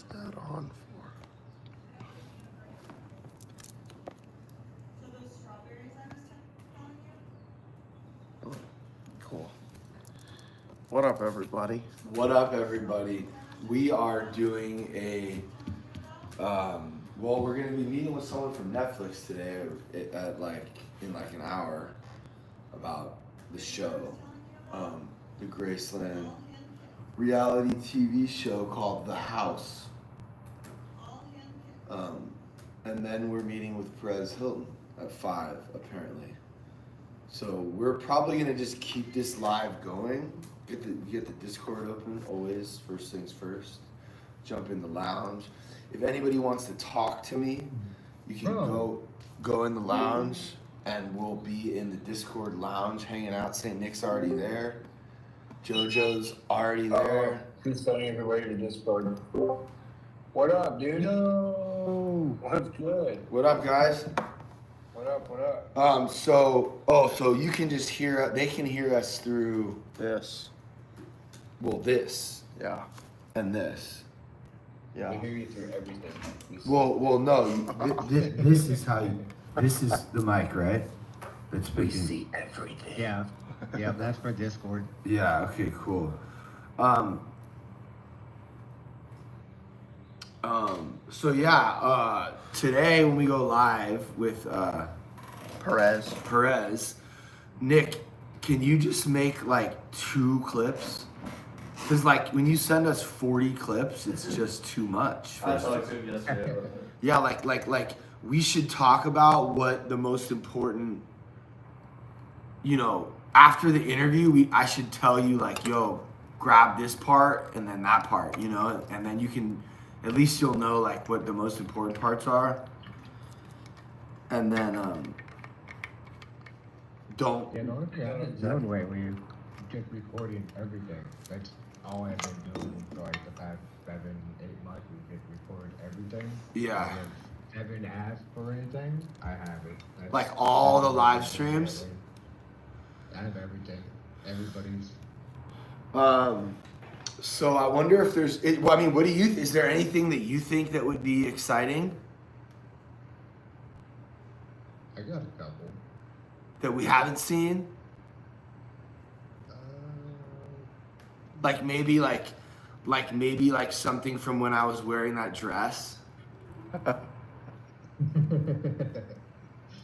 That on for? So those strawberries I was telling you? Oh, cool. What up, everybody? What up, everybody? We are doing a, well, we're gonna be meeting with someone from Netflix today in an hour about the show, the Graceland reality TV show called The House. And then we're meeting with Perez Hilton at 5, apparently. So we're probably gonna just keep this live going. Get the Discord open always. First things first. Jump in the lounge. If anybody wants to talk to me, you can go in the lounge, and we'll be in the Discord lounge hanging out. St. Nick's already there. JoJo's already there. Who's sending everybody to Discord? What up, dude? No. What's good? What up, guys? What up? So you can just hear. They can hear us through This. this Yeah. and this. We Yeah. hear you through everything. Well, no. This is how you, this is the mic, right? That's We speaking. see everything. Yeah, that's for Discord. Yeah, okay, cool. Today when we go live with Perez. Nick, can you just make like 2 clips? Because like when you send us 40 clips, it's just too much. I saw it too yesterday. Yeah, like we should talk about what the most important, after the interview, I should tell you like, yo, grab this part and then that part, and then you can, at least you'll know like what the most important parts are. And then don't. Yeah, no, I have a zone way where you just recording everything. That's all I've been doing for like the past 7-8 months. We just record everything. Yeah. If Evan asked for anything, I have it. That's Like all the live streams? I have everything. Everybody's. So I wonder if there's. What do you? Is there anything that you think that would be exciting I got a couple. that we haven't seen? Uh, Like maybe something from when I was wearing that dress,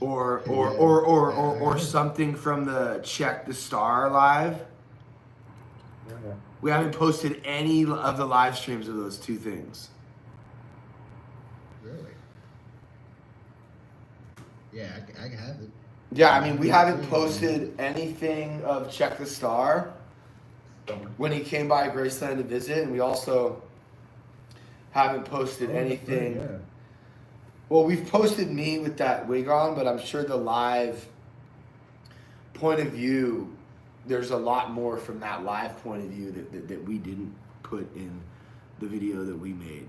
or something from the Check the Star live. We haven't posted any of the live streams of those 2 things. Really? Yeah, I have it. Yeah, we haven't posted anything of Check the Star when he came by Graceland to visit, and we also haven't posted anything. Yeah. Well, we've posted me with that wig on, but I'm sure the live point of view, there's a lot more from that live point of view that we didn't put in the video that we made.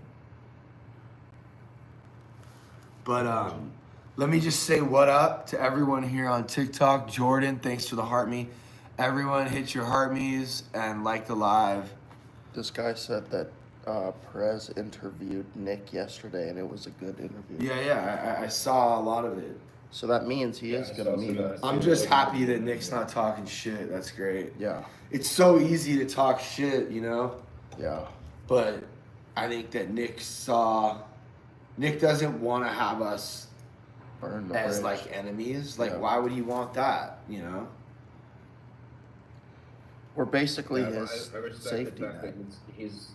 But let me just say what up to everyone here on TikTok. Jordan, thanks for the heart me. Everyone hit your heart me's and like the live. This guy said that Perez interviewed Nick yesterday, and it was a good interview. Yeah, I saw a lot of it. So that means he is gonna meet us. I'm just happy that Nick's not talking shit. That's great. Yeah. It's so easy to talk shit, Yeah. But I think that Nick doesn't want to have us Burn the as bridge. like enemies. Like, Yeah. why would he want that? We're basically Yeah, his I respect safety the fact net. that he's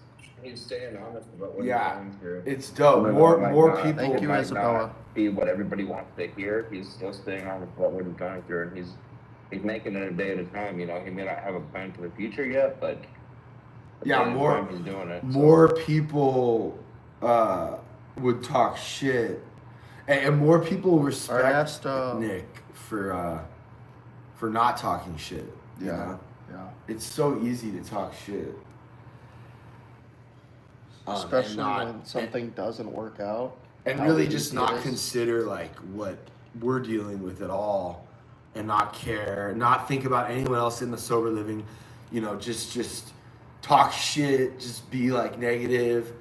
staying honest about what Yeah. he's going through. It's dope. Even More though it more might not- people. Thank it you, might Isabella. not be what everybody wants to hear. He's still staying honest about what he's going through, and he's making it a day at a time. He may not have a plan for the future yet, but at the Yeah, same more time, he's doing it. more people would talk shit, and more people respect Ernesto. Nick for not talking shit. you Yeah. know? Yeah. It's so easy to talk shit. And Especially not- when something doesn't work out. and how really easy just it not is. consider like what we're dealing with at all, and not care, not think about anyone else in the sober living, just talk shit, just be like negative,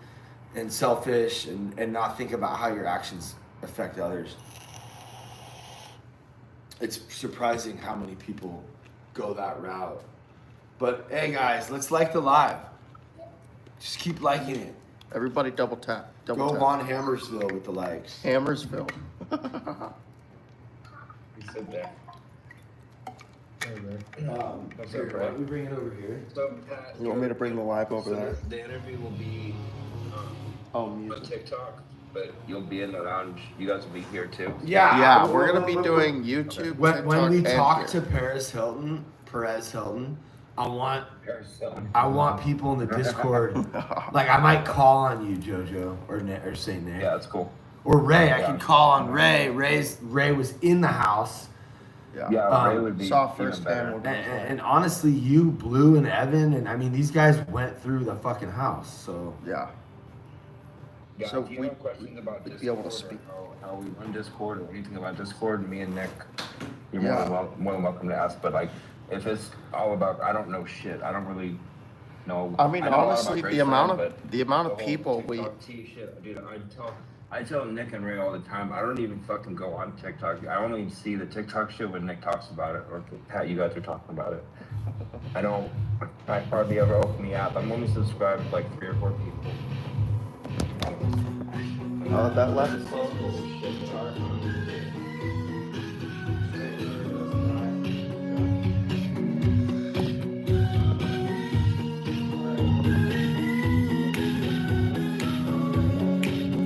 and selfish and not think about how your actions affect others. It's surprising how many people go that route. But hey guys, let's like the live. Just keep liking it. Everybody double tap. Double Go tap. Von Hammersville with the likes. Hammersville. He said that. Hey, man. What's Here, up, why bro? don't we bring it over here? So, You want me to bring the live over so there? The interview will be Oh, on music. TikTok, but you'll be in the lounge. You guys will be here too. Yeah, we're gonna be doing YouTube. When we TikTok, talk and to Perez Hilton, I want Yeah, people in the Discord. Like I might call on you, JoJo, or say Nick, that's cool. or Ray. I Yeah. can call on Ray. Ray was in the house, Yeah, Ray would be saw even firsthand better. what and honestly, you, Blue, and Evan, and I mean these guys went through the fucking house. So Yeah. Yeah, So if you we- have questions about we'd Discord be able to or speak. how we run Discord or anything about Discord, me and Nick, you're Yeah. more than welcome to ask. But like, if it's all about, I don't know shit. I don't really know. I mean, know a lot honestly, about the Graceland, amount of but the whole people we. TikTok shit, dude. I tell Nick and Ray all the time. I don't even fucking go on TikTok. I only see the TikTok shit when Nick talks about it or Pat, you guys are talking about it. I hardly ever open the app. I'm only subscribed to like 3 or 4 people. That left.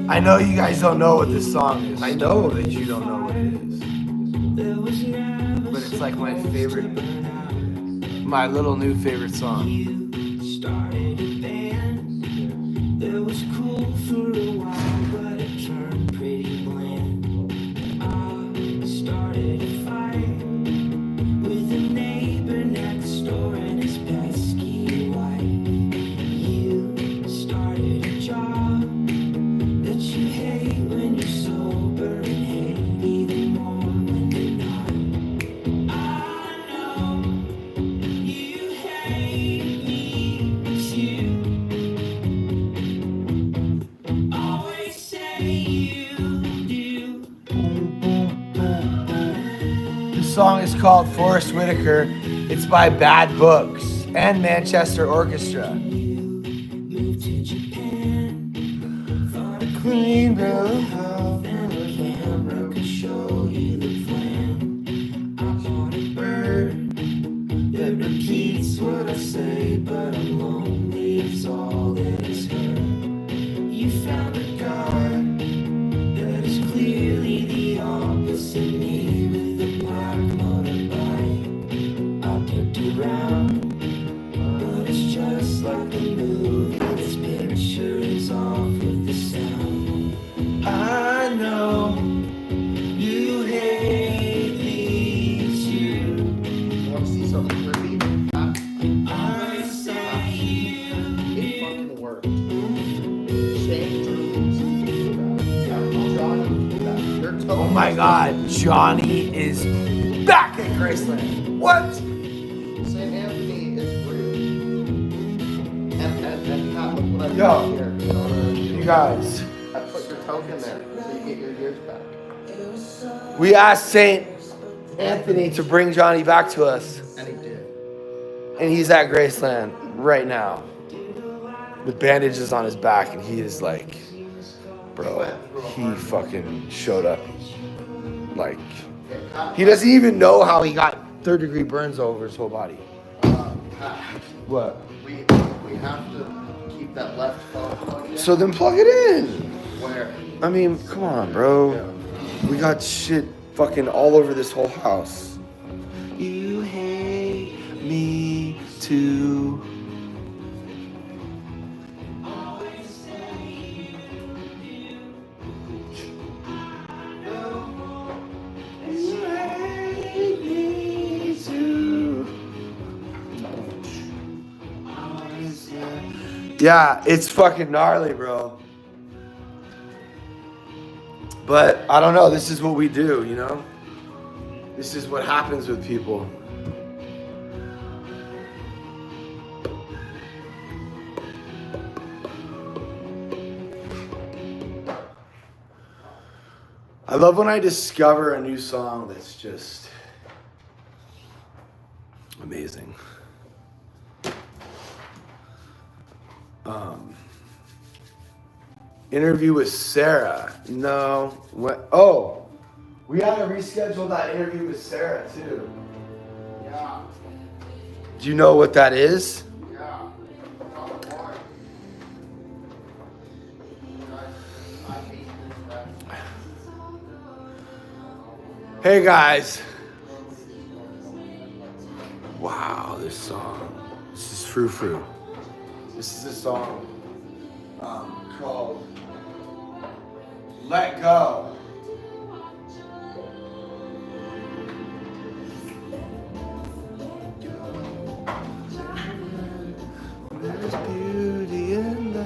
I know you guys don't know what this song is. I know that you don't know what it is. But it's like my favorite, my little new favorite song. Started a band that was cool for a while, but it turned pretty bland. I started a fight with a neighbor next door and his pesky wife. You started a job that you hate when you're sober and hate even more when you're not. I know you hate me too. Always say you do. The song is called Forrest Whitaker. It's by Bad Books and Manchester Orchestra. Moved to Japan. Thought a Clean bill of health and a camera could show you the plan. I bought a bird that repeats what I say, but I'm lonely, it's all that is heard. You found a guy that is clearly the opposite me with a black motorbike. I picked around, but it's just like a movie. This picture is off with the sound. I know you hate me too. You want to see something trippy? I say you It fucking worked. Shane Drews. Johnny. They're totally. Oh my god, Johnny is back at Graceland. What? St. Anthony is rude. And Pat, look what I Yo. did here. You know what I mean? You guys, I put your token there so you get your years back. we asked St. Anthony to bring Johnny back to us, And he did. and he's at Graceland right now with bandages on his back, and he is like, bro, he fucking showed up. Like, he doesn't even know how he got third-degree burns all over his whole body. Pat, What? we have to keep that left phone plugged in. So then plug it in. Where? I mean, come on, bro. We got shit fucking all over this whole house. You hate me too. You hate me too. Yeah, it's fucking gnarly, bro. But I don't know, this is what we do, you know? This is what happens with people. I love when I discover a new song that's just amazing. Interview with Sarah. No. What? Oh, we had to reschedule that interview with Sarah too. Yeah. Do you know what that is? Yeah. I hate this. Hey guys. Wow, this song. This is Frou Frou. This is a song called Let Go. There's beauty in the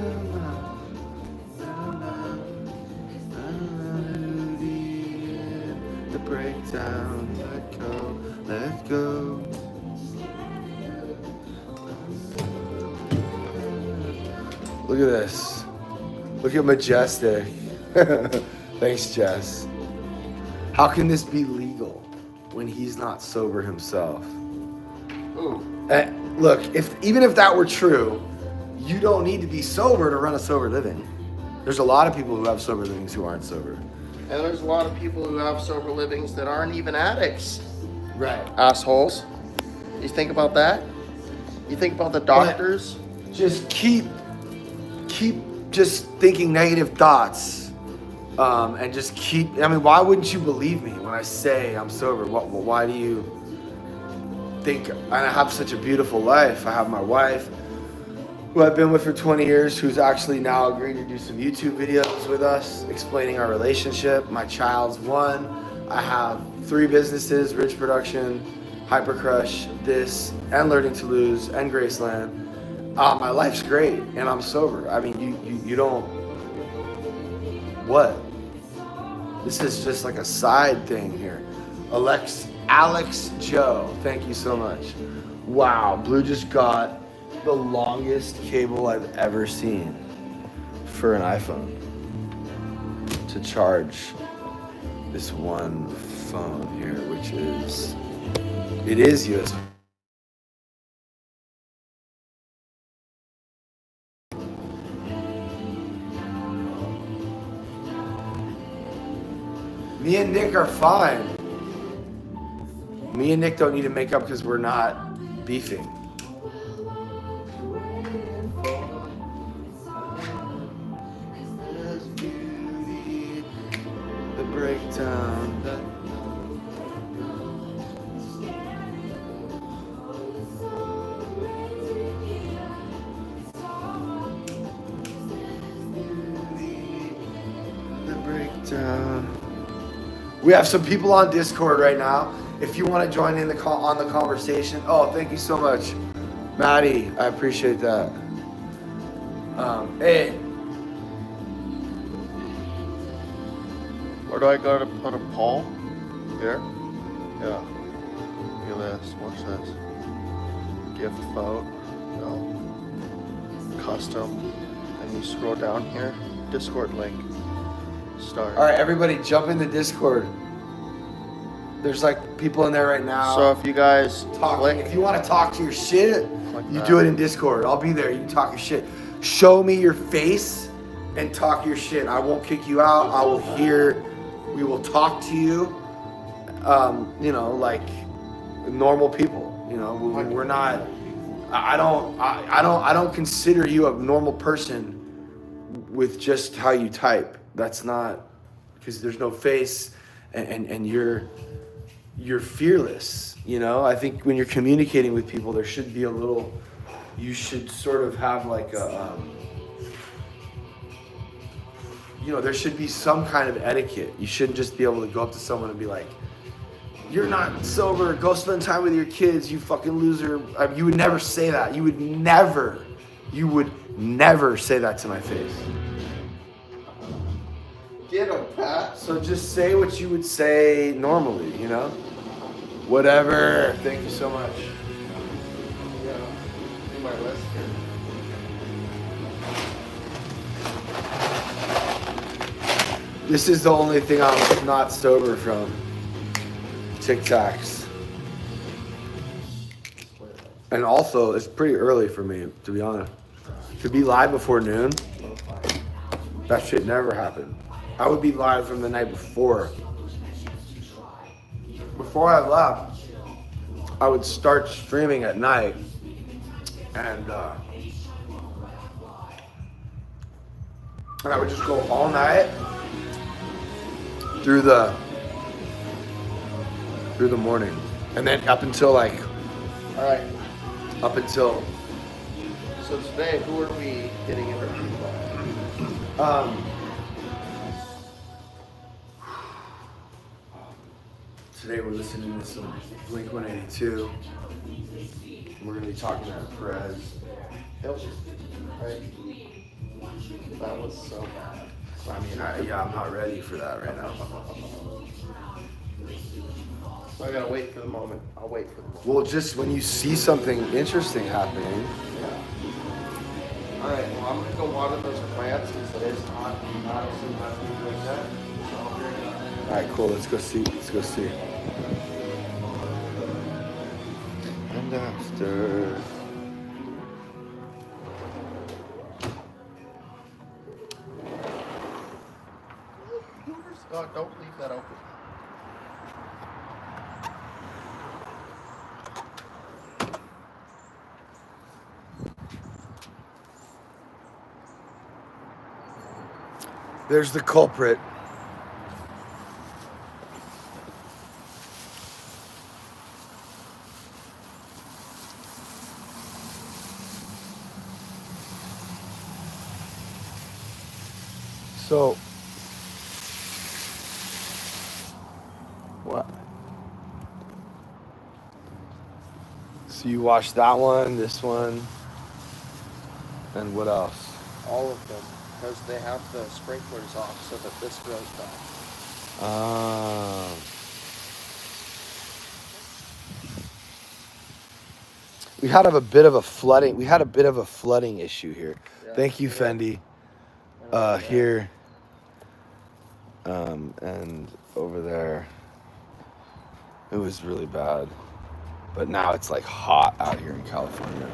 the breakdown. Let go, let go. Look at this. Look at Majestic. Thanks, Jess. How can this be legal when he's not sober himself? Ooh. Look, even if that were true, you don't need to be sober to run a sober living. There's a lot of people who have sober livings who aren't sober. And there's a lot of people who have sober livings that aren't even addicts. Right. Assholes. You think about that? You think about the doctors? Just keep just thinking negative thoughts. And just I mean, why wouldn't you believe me when I say I'm sober? Why do you think I have such a beautiful life? I have my wife, who I've been with for 20 years, who's actually now agreed to do some YouTube videos with us, explaining our relationship. My child's 1. I have 3 businesses, Ridge Production, Hyper Crush, this, and Learning to Lose, and Graceland. My life's great, and I'm sober. I mean, you don't, what? This is just like a side thing here. Alex Joe, thank you so much. Wow, Blue just got the longest cable I've ever seen for an iPhone to charge this one phone here, which is, it is USB. Me and Nick are fine. Me and Nick don't need to make up because we're not beefing. The breakdown. The breakdown. We have some people on Discord right now. If you want to join in on the conversation, oh, thank you so much, Maddie. I appreciate that. Hey, Where do I go to put a poll? Here? Yeah. Look at this. What's this? Gift vote. No. Custom. And you scroll down here. Discord link. Start. all right, everybody, jump in the Discord. There's like people in there right now. So if you guys talking. If you want to talk to your shit, you that. do it in Discord. I'll be there. You can talk your shit. Show me your face and talk your shit. I won't kick you out. I will hear. We will talk to you. You know, like normal people. You know, we're not. I don't consider you a normal person with just how you type. That's not, because there's no face, and you're fearless. You know, I think when you're communicating with people, there should be a little. You should sort of have like a. You know, there should be some kind of etiquette. You shouldn't just be able to go up to someone and be like, "You're not sober. Go spend time with your kids. You fucking loser." You would never say that. You would never say that to my face. Get him, Pat. So just say what you would say normally, you know? Whatever. Thank you so much. Yeah. In my list here. This is the only thing I'm not sober from. Tic Tacs. And also, it's pretty early for me, to be honest. To be live before noon, that shit never happened. I would be live from the night before. Before I left, I would start streaming at night, and I would just go all night through the morning, and then up until like, All right. up until So today, who are we getting interviewed by? Today we're listening to some Blink 182. We're gonna be talking to Perez. Yep. Right. That was so bad. I mean, I'm not ready for that right now. So I gotta wait for the moment. I'll wait for the moment. Well, just when you see something interesting happening. Yeah. All right. Well, I'm gonna go water those plants because it is hot. Not like that. So I'll bring it up. All right, cool. Let's go see. Let's go see. And after. Don't leave that open. There's the culprit. So, what? So you watched that one, this one, and what else? All of them, because they have the sprinklers off so that this grows back. We had a bit of a flooding. We had a bit of a flooding issue here. Yeah. Thank you, Fendi. Here, and over there. It was really bad, but now it's like hot out here in California.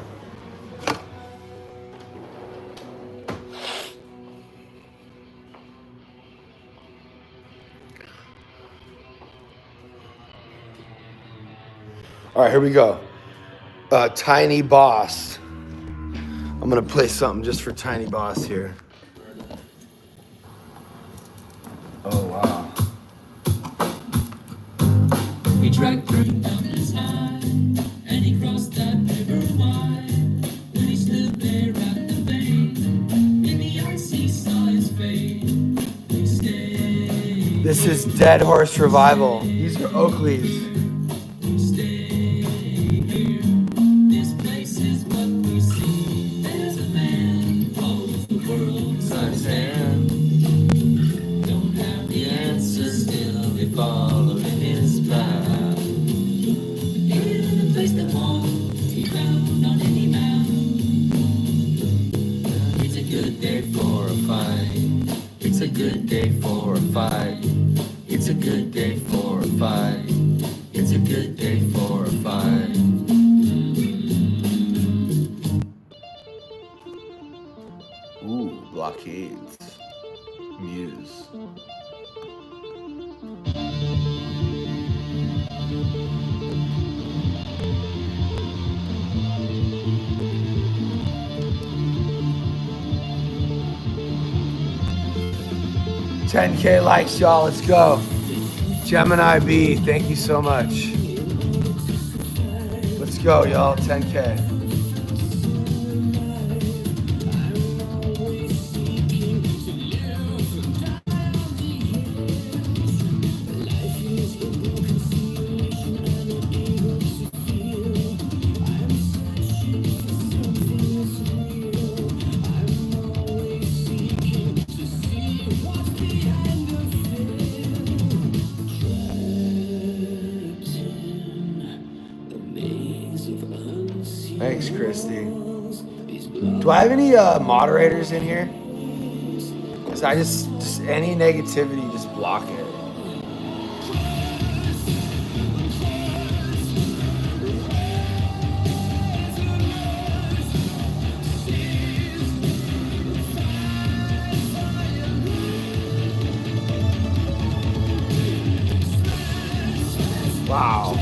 All right, here we go. Tiny Boss. I'm gonna play something just for Tiny Boss here. Oh, wow. He dragged through mountains high, and he crossed that river wide. When he stood there at the bank, in the ice he saw his fate. We stayed. This is Dead Horse Revival. These are Oakleys. Stay here. This place is what we see. There's a man who holds the world inside his hand. Don't have the answers, still they follow in his path. In a place that won't be found on any map. It's a good day for a fight. It's a good day for a fight. It's a good day for a fight. It's a good day for a fight. Ooh, Blockades. Muse. $10K likes, y'all. Let's go. Gemini B, thank you so much. Let's go, y'all. 10K. Thanks, Christy. Do I have any moderators in here? So I just any negativity, just block it. Wow.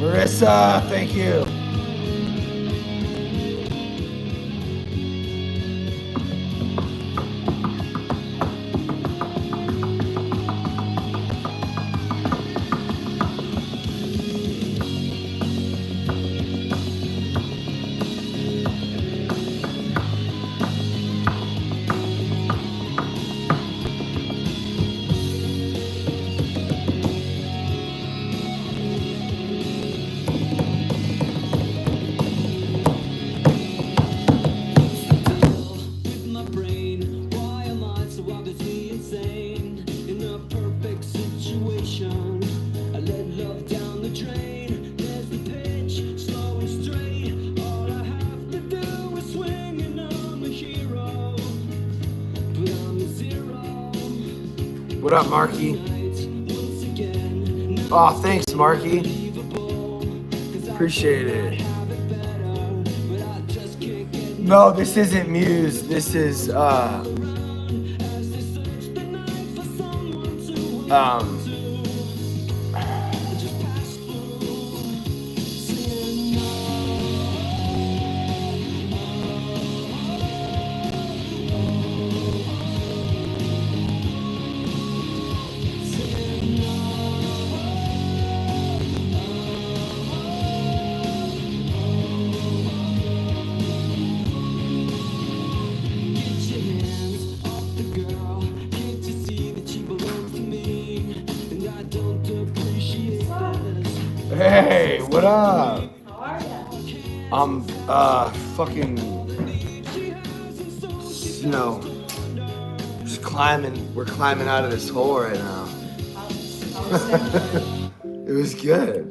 Marissa, thank you. With my brain, why am I so obviously insane? In a perfect situation, I let love down the drain. There's the pitch, slow and straight. All I have to do is swing, and I'm a hero. But I'm a zero. What up, Marky? Once again, Oh, thanks, Marky. Appreciate it. No, this isn't Muse. This is hey, what up? How are ya? I'm fucking, you know, just climbing. We're climbing out of this hole right now. It was good.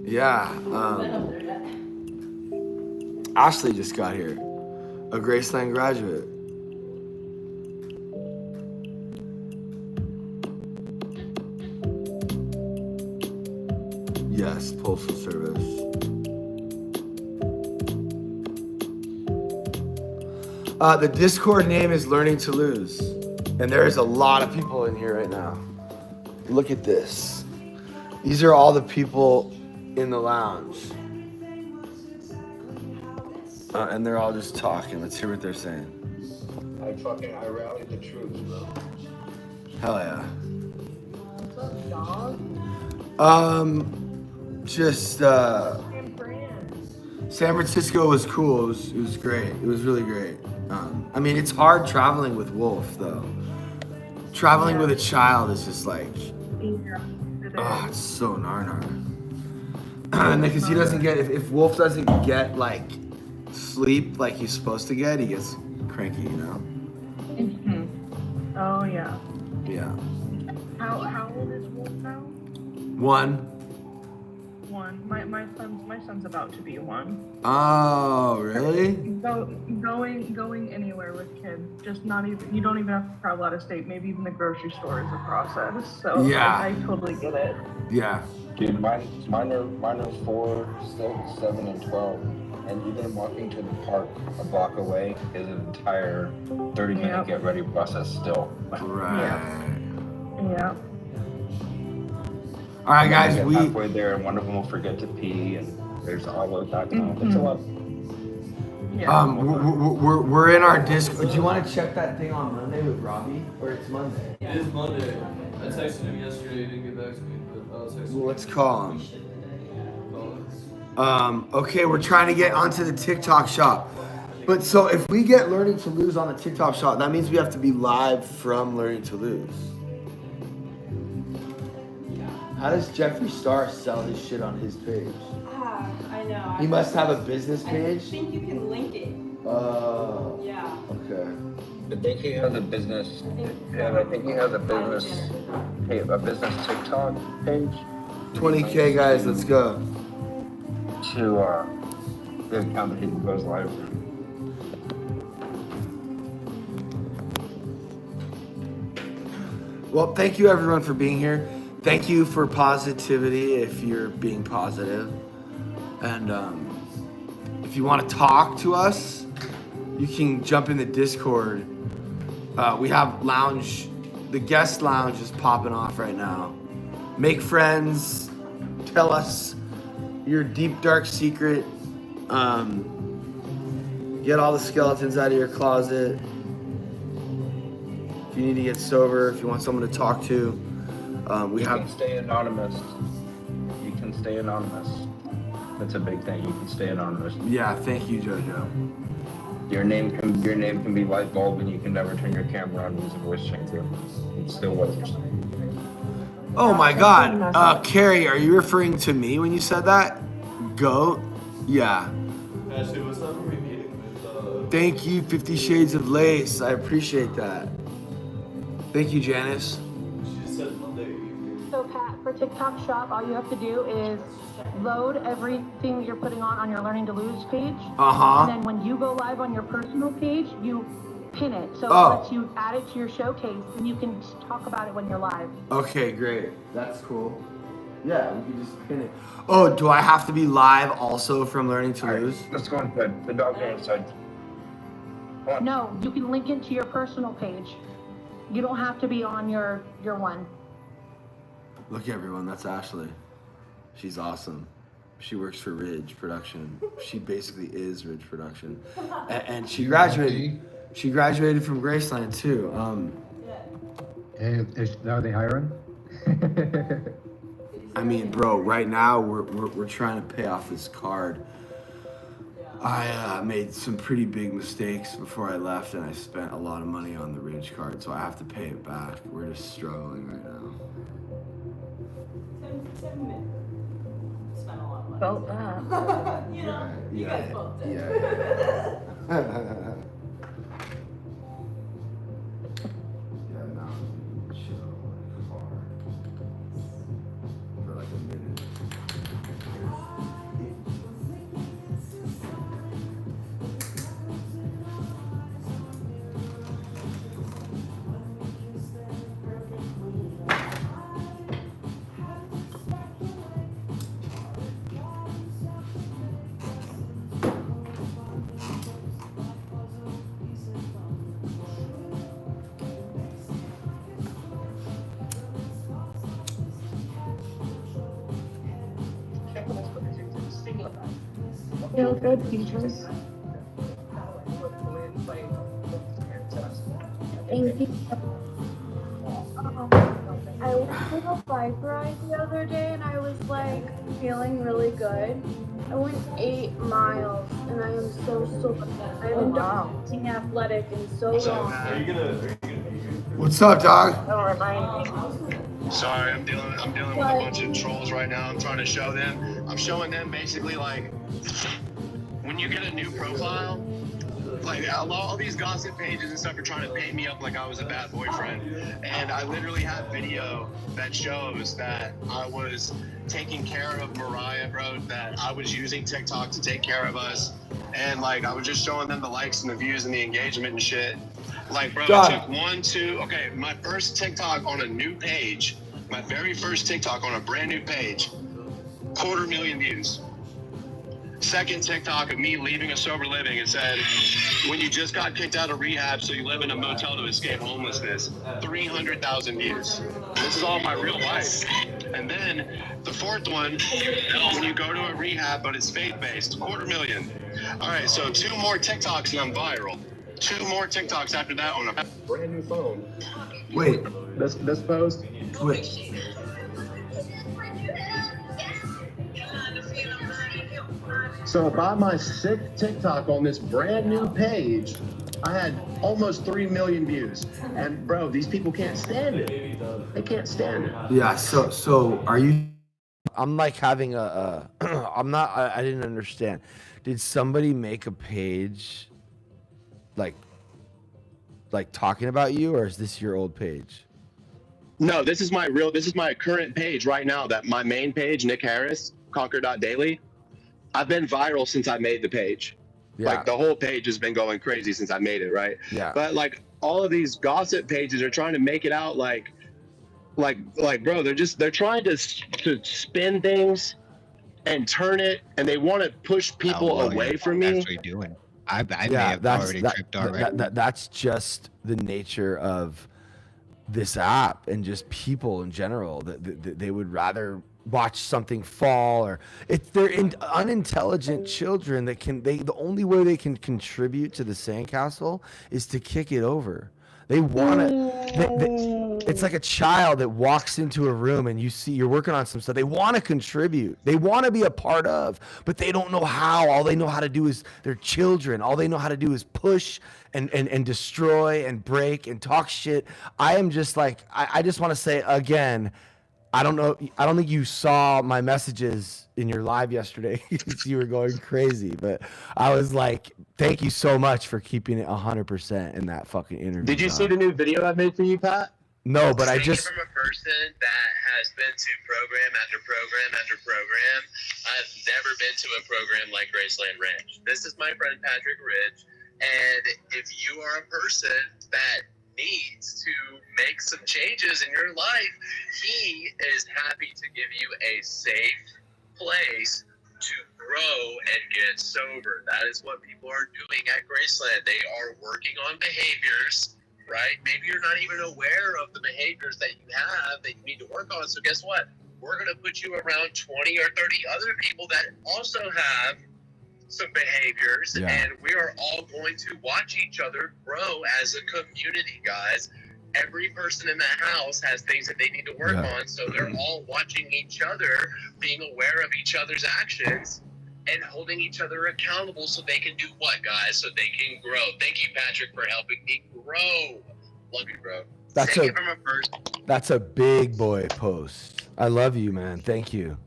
Yeah. Ashley just got here, a Graceland graduate. Yes, postal service. The Discord name is Learning to Lose, and there is a lot of people in here right now. Look at this. These are all the people in the lounge. And they're all just talking. Let's hear what they're saying. I rallied the troops, bro. Hell yeah. What's up, dog? Just And friends. San Francisco was cool. It was great. It was really great. I mean, it's hard traveling with Wolf though. Traveling with a child is just like, oh, it's so nar. And because he doesn't get, if Wolf doesn't get like sleep like he's supposed to get, he gets cranky, you know? Mm-hmm. Oh yeah. Yeah. How old is Wolf now? 1. 1. My son's about to be 1. Oh, really? Going anywhere with kids, just not even, you don't even have to travel out of state. Maybe even the grocery store is a process. So Yeah. I totally get it. Yeah. Dude, mine are 4, 6, 7, and 12. And even walking to the park a block away is an entire 30-minute Yep. get ready process still. Right. Yeah. All right, guys, Get we halfway there, and one of them will forget to pee, and there's all of that. It's a lot. Yeah. we're in our Discord. Do you want to check that thing on Monday with Robbie, or it's Monday? It is Monday. I texted him yesterday, he didn't get back to me, but I'll text him. Well, let's call him. Call him. Okay, we're trying to get onto the TikTok shop. But so if we get Learning to Lose on the TikTok shop, that means we have to be live from Learning to Lose. How does Jeffree Star sell his shit on his page? Yeah, I know. He must have a business I page. think you can link it. Yeah. Okay. I think he has a business. Yeah, I think he has a business. Hey, a business TikTok page. 20K guys, let's go. To the account that he goes live through. Well, thank you everyone for being here. Thank you for positivity if you're being positive. And if you want to talk to us, you can jump in the Discord. We have lounge, the guest lounge is popping off right now. Make friends, tell us your deep dark secret. Get all the skeletons out of your closet. If you need to get sober, if you want someone to talk to, we You have. can stay anonymous. You can stay anonymous. That's a big thing. You can stay anonymous. Yeah, thank you, JoJo. Your name can be light bulb, and you can never turn your camera on and use a voice changer. It's still what you're saying. Oh my God, Carrie, are you referring to me when you said that? Goat? Yeah. Ashley, what's up? Are we meeting with, Thank you, 50 Shades of Lace. I appreciate that. Thank you, Janice. she just said Monday evening. So Pat, for TikTok Shop, all you have to do is load everything you're putting on your Learning to Lose page. Uh-huh. And then when you go live on your personal page, you pin it. So Oh. it lets you add it to your showcase and you can talk about it when you're live. Okay, great. That's cool. Yeah, we can just pin it. Oh, do I have to be live also from Learning to Lose? Let's go inside. The dog's inside. No, you can link it to your personal page. You don't have to be on your one. Look, everyone, that's Ashley. She's awesome. She works for Ridge Production. She basically is Ridge Production. And she graduated. She graduated from Graceland too. Hey, are they hiring? I mean, bro, right now we're trying to pay off this card. I made some pretty big mistakes before I left, and I spent a lot of money on the Ridge card, so I have to pay it back. We're just struggling right now. 7 minutes. Spent a lot of money. Felt that. You know, you guys both did. Yeah. Yeah, now chill in the car for like a minute. Feel good, teachers. Thank you. I went to the bike ride the other day and I was like feeling really good. I went 8 miles and I am so sore. I haven't done anything athletic in so long. Are you gonna be here? What's up, dog? Sorry, I'm dealing with a bunch of trolls right now. I'm trying to show them. I'm showing them basically like when you get a new profile, like all these gossip pages and stuff are trying to paint me up like I was a bad boyfriend. And I literally have video that shows that I was taking care of Mariah, bro, that I was using TikTok to take care of us. And like I was just showing them the likes and the views and the engagement and shit. Like, bro, God. it took 1, 2, okay, my first TikTok on a new page, my very first TikTok on a brand new page, 250,000 views. Second TikTok of me leaving a sober living, it said, when you just got kicked out of rehab, so you live in a motel to escape homelessness, 300,000 views. This is all my real life. And then the fourth one, when you go to a rehab, but it's faith-based, 250,000. All right, so 2 more TikToks and I'm viral. 2 more TikToks after that on a brand new phone. Wait, This post. wait. So by my 6th TikTok on this brand new page, I had almost 3 million views. And bro, these people can't stand it. They can't stand it. Yeah, so are you I'm like having I'm not, I didn't understand. Did somebody make a page like talking about you, or is this your old page? No, this is my current page right now. That my main page, Nick Harris, Conquer.daily. I've been viral since I made the page. Yeah. Like the whole page has been going crazy since I made it, right? Yeah. But like all of these gossip pages are trying to make it out like bro, they're trying to spin things and turn it, and they want to push people away from me. Actually doing. I may have already tripped already. That's just the nature of this app and just people in general. That they would rather watch something fall, or they're unintelligent children that the only way they can contribute to the sandcastle is to kick it over. They want to. It's like a child that walks into a room and you're working on some stuff. They want to contribute. They want to be a part of, but they don't know how. All they know how to do is they're children. All they know how to do is push and destroy and break and talk shit. I am just like, I just want to say again, I don't think you saw my messages in your live yesterday. You were going crazy, but I was like, thank you so much for keeping it 100% in that fucking interview. Did you see the new video I made for you, Pat? No, but I Speaking just. from a person that has been to program after program after program, I've never been to a program like Graceland Ranch. This is my friend Patrick Ridge, and if you are a person that needs to make some changes in your life, he is happy to give you a safe place to grow and get sober. That is what people are doing at Graceland. They are working on behaviors, right? Maybe you're not even aware of the behaviors that you have that you need to work on. So guess what? We're going to put you around 20 or 30 other people that also have some behaviors, and we are all going to watch each other grow as a community, guys. Every person in that house has things that they need to work on, so they're all watching each other, being aware of each other's actions, and holding each other accountable so they can do what, guys? So they can grow. Thank you, Patrick, for helping me grow. Love you, bro. That's a big boy post. I love you, man. Thank you.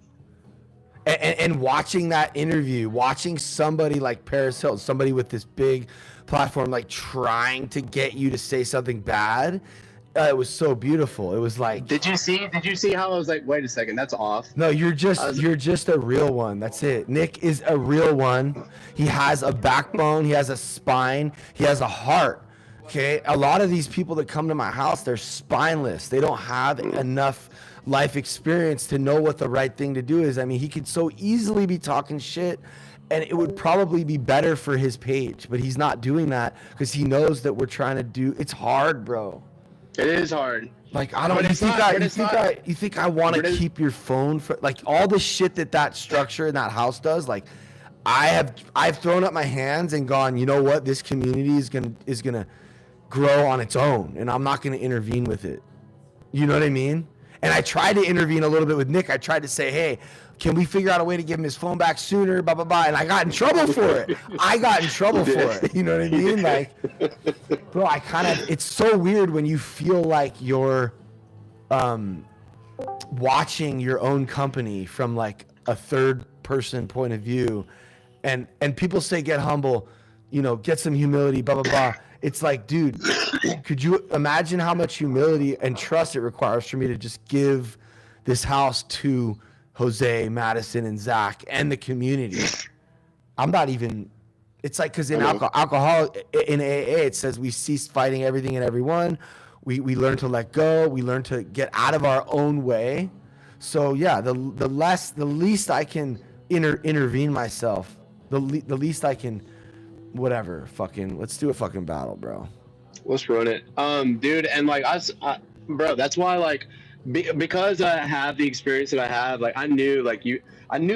And watching that interview, watching somebody like Paris Hilton, somebody with this big platform, like trying to get you to say something bad, it was so beautiful. It was like, did you see how I was like, wait a second, that's off? No, you're just a real one. That's it. Nick is a real one. He has a backbone. He has a spine. He has a heart. Okay. A lot of these people that come to my house, they're spineless. They don't have enough life experience to know what the right thing to do is. I mean, he could so easily be talking shit, and it would probably be better for his page, but he's not doing that because he knows that we're trying to do. It's hard, bro. It is hard. Like, I don't. You think I want to keep your phone for like all the shit that structure in that house does? Like, I've thrown up my hands and gone, you know what? This community is gonna grow on its own, and I'm not gonna intervene with it. You know what I mean? And I tried to intervene a little bit with Nick. I tried to say, hey, can we figure out a way to give him his phone back sooner, blah, blah, blah. And I got in trouble for it. You know what I mean? Like, bro, it's so weird when you feel like you're watching your own company from like a third person point of view. And people say, get humble, get some humility, blah, blah, blah. It's like, dude, could you imagine how much humility and trust it requires for me to just give this house to Jose, Madison, and Zach and the community? I'm not even, it's like, because in alcohol, in AA, it says we cease fighting everything and everyone. We learn to let go. We learn to get out of our own way. So yeah, the least I can intervene myself, the least I can, whatever, fucking, let's do a fucking battle, bro. Let's run it. Dude, and like, bro, that's why, like, because I have the experience that I have, like, I knew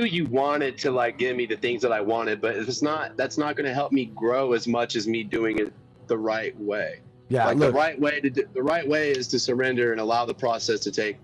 you wanted to, like, give me the things that I wanted, but that's not going to help me grow as much as me doing it the right way. Yeah, like, look, the right way is to surrender and allow the process to take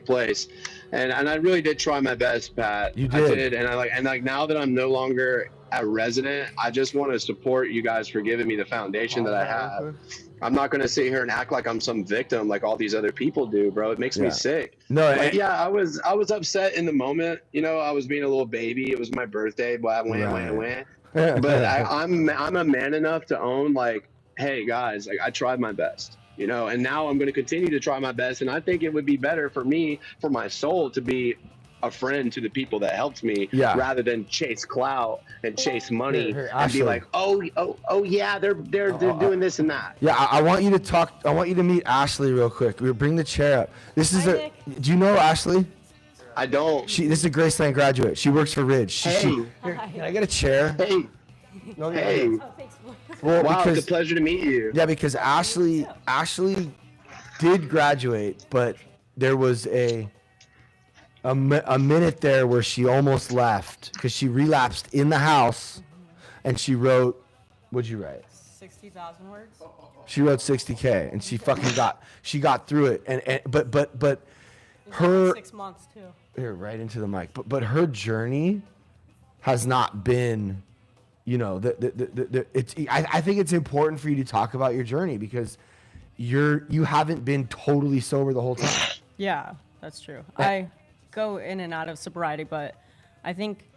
place. And I really did try my best, Pat. You did. I did, and I now that I'm no longer a resident, I just want to support you guys for giving me the foundation that I have. I'm not going to sit here and act like I'm some victim like all these other people do, bro. It makes me sick. No, like, yeah, I was upset in the moment. You know, I was being a little baby. It was my birthday, but I went. But I'm a man enough to own, like, hey guys, like I tried my best, you know, and now I'm going to continue to try my best. And I think it would be better for me, for my soul, to be a friend to the people that helped me, rather than chase clout and chase money and be like, oh yeah, they're doing this and that. Yeah, I want you to talk. I want you to meet Ashley real quick. We'll bring the chair up. This is Nick. Do you know Ashley? I don't. This is a Graceland graduate. She works for Ridge. Here, can I get a chair? Hey. No, hey. Well, wow, because, it's a pleasure to meet you. Yeah, because Ashley did graduate, but there was a minute there where she almost left because she relapsed in the house, and she wrote, what'd you write? 60,000 words. She wrote 60K, and she fucking got through it, and but her 6 months too. Here, right into the mic. But her journey has not been, you know, I think it's important for you to talk about your journey because you haven't been totally sober the whole time. Yeah, that's true. I go in and out of sobriety, but I think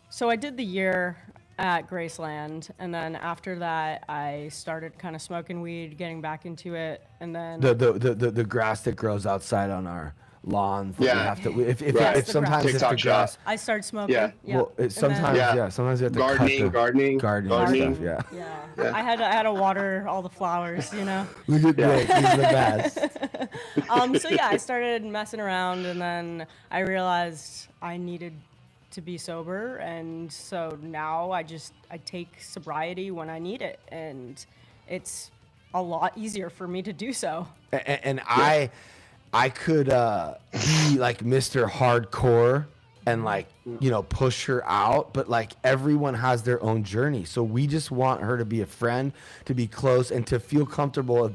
so. I did the year at Graceland, and then after that, I started kind of smoking weed, getting back into it, and then the grass that grows outside on our lawns. Yeah. We have to, if sometimes it's the grass. I started smoking. Yeah. Well, sometimes sometimes you have to gardening stuff. Yeah. I had to water all the flowers, you know. We did great. He's the best. So yeah, I started messing around, and then I realized I needed to be sober, and so now I take sobriety when I need it, and it's a lot easier for me to do so. And I could be like Mr. Hardcore and like, you know, push her out, but like everyone has their own journey. So we just want her to be a friend, to be close, and to feel comfortable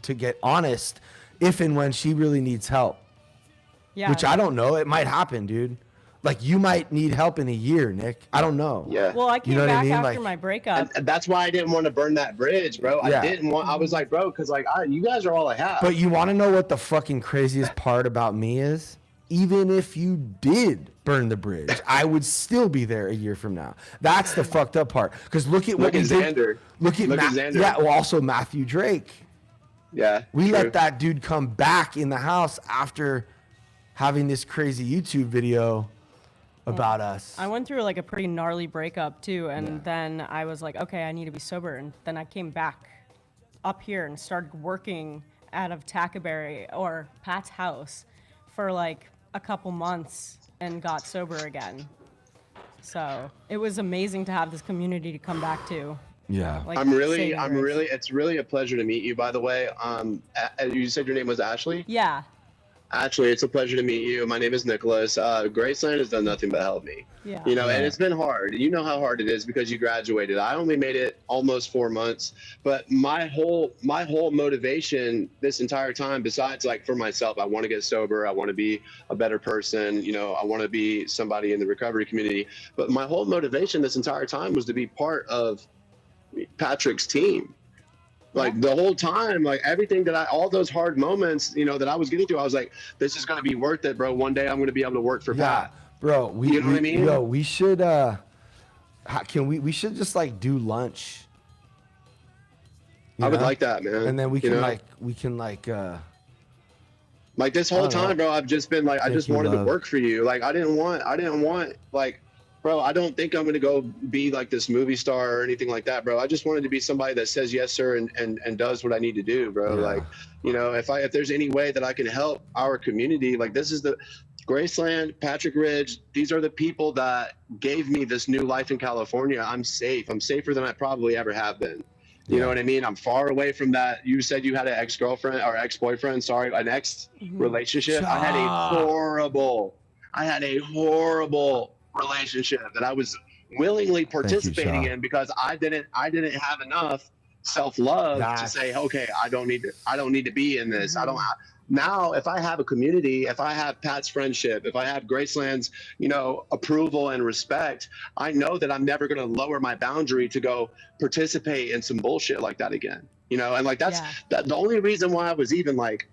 to get honest if and when she really needs help. Yeah. Which I don't know. It might happen, dude. Like you might need help in a year, Nick. I don't know. Yeah. Well, I came back after my breakup. And that's why I didn't want to burn that bridge, bro. Yeah. I was like, bro, because like you guys are all I have. But you want to know what the fucking craziest part about me is? Even if you did burn the bridge, I would still be there a year from now. That's the fucked up part. Because look at what we did. Xander. Look at Xander. Yeah, well, also Matthew Drake. Yeah. We let that dude come back in the house after having this crazy YouTube video about us. I went through like a pretty gnarly breakup too, and then I was like, okay, I need to be sober, and then I came back up here and started working out of Tackleberry or Pat's house for like a couple months and got sober again. So it was amazing to have this community to come back to. Yeah. Like, it's really a pleasure to meet you, by the way. You said your name was Ashley? Yeah. Ashley, it's a pleasure to meet you. My name is Nicholas. Graceland has done nothing but help me. Yeah. You know, and it's been hard. You know how hard it is because you graduated. I only made it almost 4 months, but my whole motivation this entire time, besides like for myself, I want to get sober. I want to be a better person. You know, I want to be somebody in the recovery community. But my whole motivation this entire time was to be part of Patrick's team. Like the whole time, like everything that all those hard moments, you know, that I was getting through, I was like, this is going to be worth it, bro. One day I'm going to be able to work for Pat. Bro, you know what I mean? Yo, we should, we should just like do lunch. I would like that, man. And then we can like this whole time, bro, I've just been like, I just wanted to work for you. Like, I didn't want like, bro, I don't think I'm going to go be like this movie star or anything like that, bro. I just wanted to be somebody that says yes, sir, and does what I need to do, bro. Yeah. Like, you know, if there's any way that I can help our community, like this is the Graceland, Patrick Ridge, these are the people that gave me this new life in California. I'm safe. I'm safer than I probably ever have been. You know what I mean? I'm far away from that. You said you had an ex-girlfriend or ex-boyfriend, sorry, an ex-relationship. I had a horrible relationship that I was willingly participating in because I didn't have enough self-love to say, okay, I don't need to be in this. Now, if I have a community, if I have Pat's friendship, if I have Graceland's, approval and respect, I know that I'm never going to lower my boundary to go participate in some bullshit like that again. And like that's the only reason why I was even like,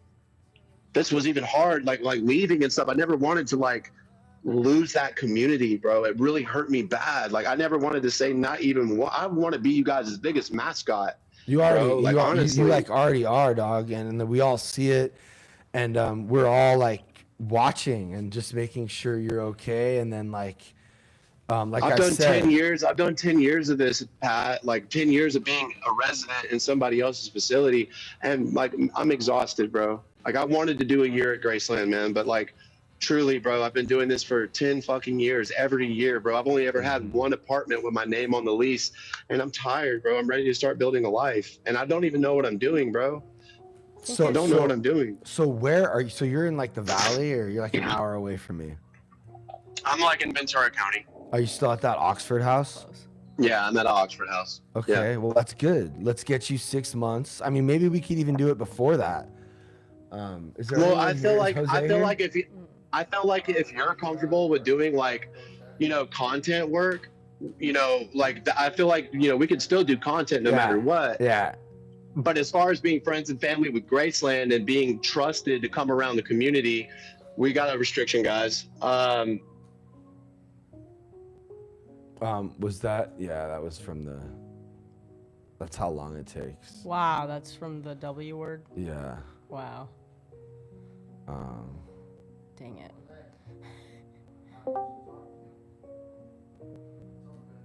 this was even hard, like leaving and stuff. I never wanted to like lose that community, bro. It really hurt me bad. Like I never wanted to say not even I want to be you guys' biggest mascot. You already, bro. Like, honestly, you like already are, dog, and then we all see it, and we're all like watching and just making sure you're okay, and then like I've done 10 years. I've done 10 years of this, Pat. Like 10 years of being a resident in somebody else's facility, and like I'm exhausted, bro. Like I wanted to do a year at Graceland, man, but like truly, bro, I've been doing this for 10 fucking years, every year, bro. I've only ever had one apartment with my name on the lease, and I'm tired, bro. I'm ready to start building a life, and I don't even know what I'm doing, bro. I don't know what I'm doing. So where are you? So you're in like the valley, or you're like an hour away from me? I'm like in Ventura County. Are you still at that Oxford house? Yeah, I'm at Oxford House. Okay, well that's good. Let's get you 6 months. I mean, maybe we could even do it before that. Is there? Well, I feel like if you're comfortable with doing like, content work, I feel like we could still do content no matter what. Yeah. But as far as being friends and family with Graceland and being trusted to come around the community, we got a restriction, guys. Was that? Yeah, that was from the. That's how long it takes. Wow, that's from the W word. Yeah. Wow. Dang it.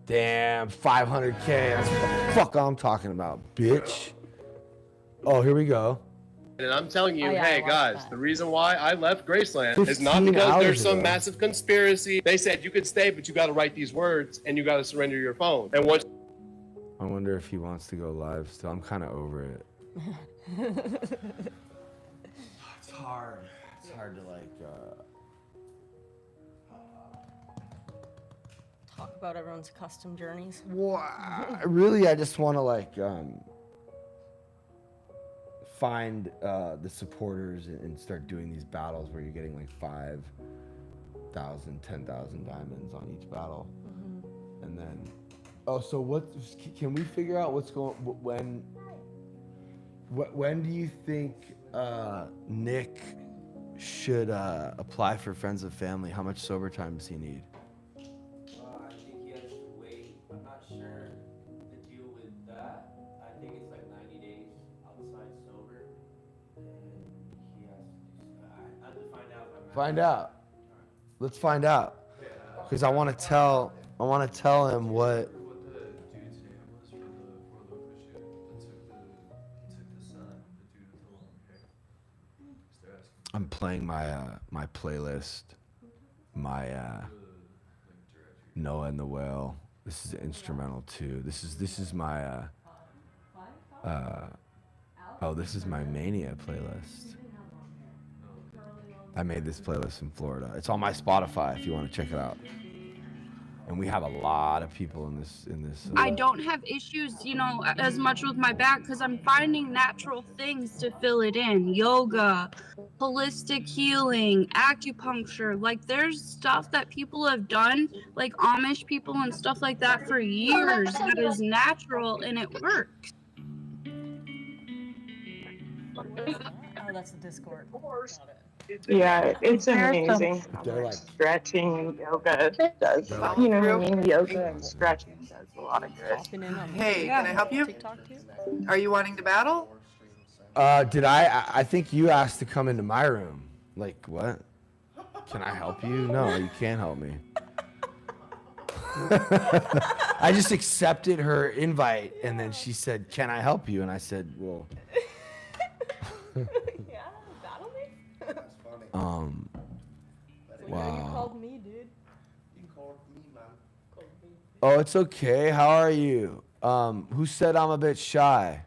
Damn, 500K. That's what the fuck I'm talking about, bitch. Oh, here we go. And I'm telling you, Oh, yeah, hey I watched guys, that. the reason why I left Graceland is not 15 because hours there's some ago. massive conspiracy. They said you could stay, but you got to write these words and you got to surrender your phone. And once I wonder if he wants to go live still. I'm kind of over it. It's hard. It's hard to like. Talk about everyone's custom journeys. Really, I just want to like find the supporters and start doing these battles where you're getting like 5,000, 10,000 diamonds on each battle, and then. Oh, so what? Can we figure out what's going? When do you think Nick should apply for Friends of Family? How much sober time does he need? I think he has to wait. I'm not sure the deal with that. I think it's like 90 days outside sober. And he has to do I have to find out. Find out. Let's find out. Because I want to tell him what. What the dude's name was for the photo shoot that took the son, the dude with the long hair. They're asking I'm playing my playlist, my Noah and the Whale. This is instrumental too. This is my this is my Mania playlist. I made this playlist in Florida. It's on my Spotify if you want to check it out. And we have a lot of people in this. I don't have issues, as much with my back because I'm finding natural things to fill it in. Yoga, holistic healing, acupuncture. Like there's stuff that people have done, like Amish people and stuff like that for years that is natural and it works. Oh, that's the Discord. Got it. Yeah, it's amazing how They're much like- stretching and yoga does. They're like- You know what I mean? Yoga and stretching does a lot of good. Popping in on Hey, can I help you? TikTok too? Are you wanting to battle? Did I think you asked to come into my room. Like, what? Can I help you? No, you can't help me. I just accepted her invite, and then she said, "Can I help you?" And I said, "Well." Yeah, battle me? Wow. You called me, dude. Oh, it's okay. How are you? Who said I'm a bit shy?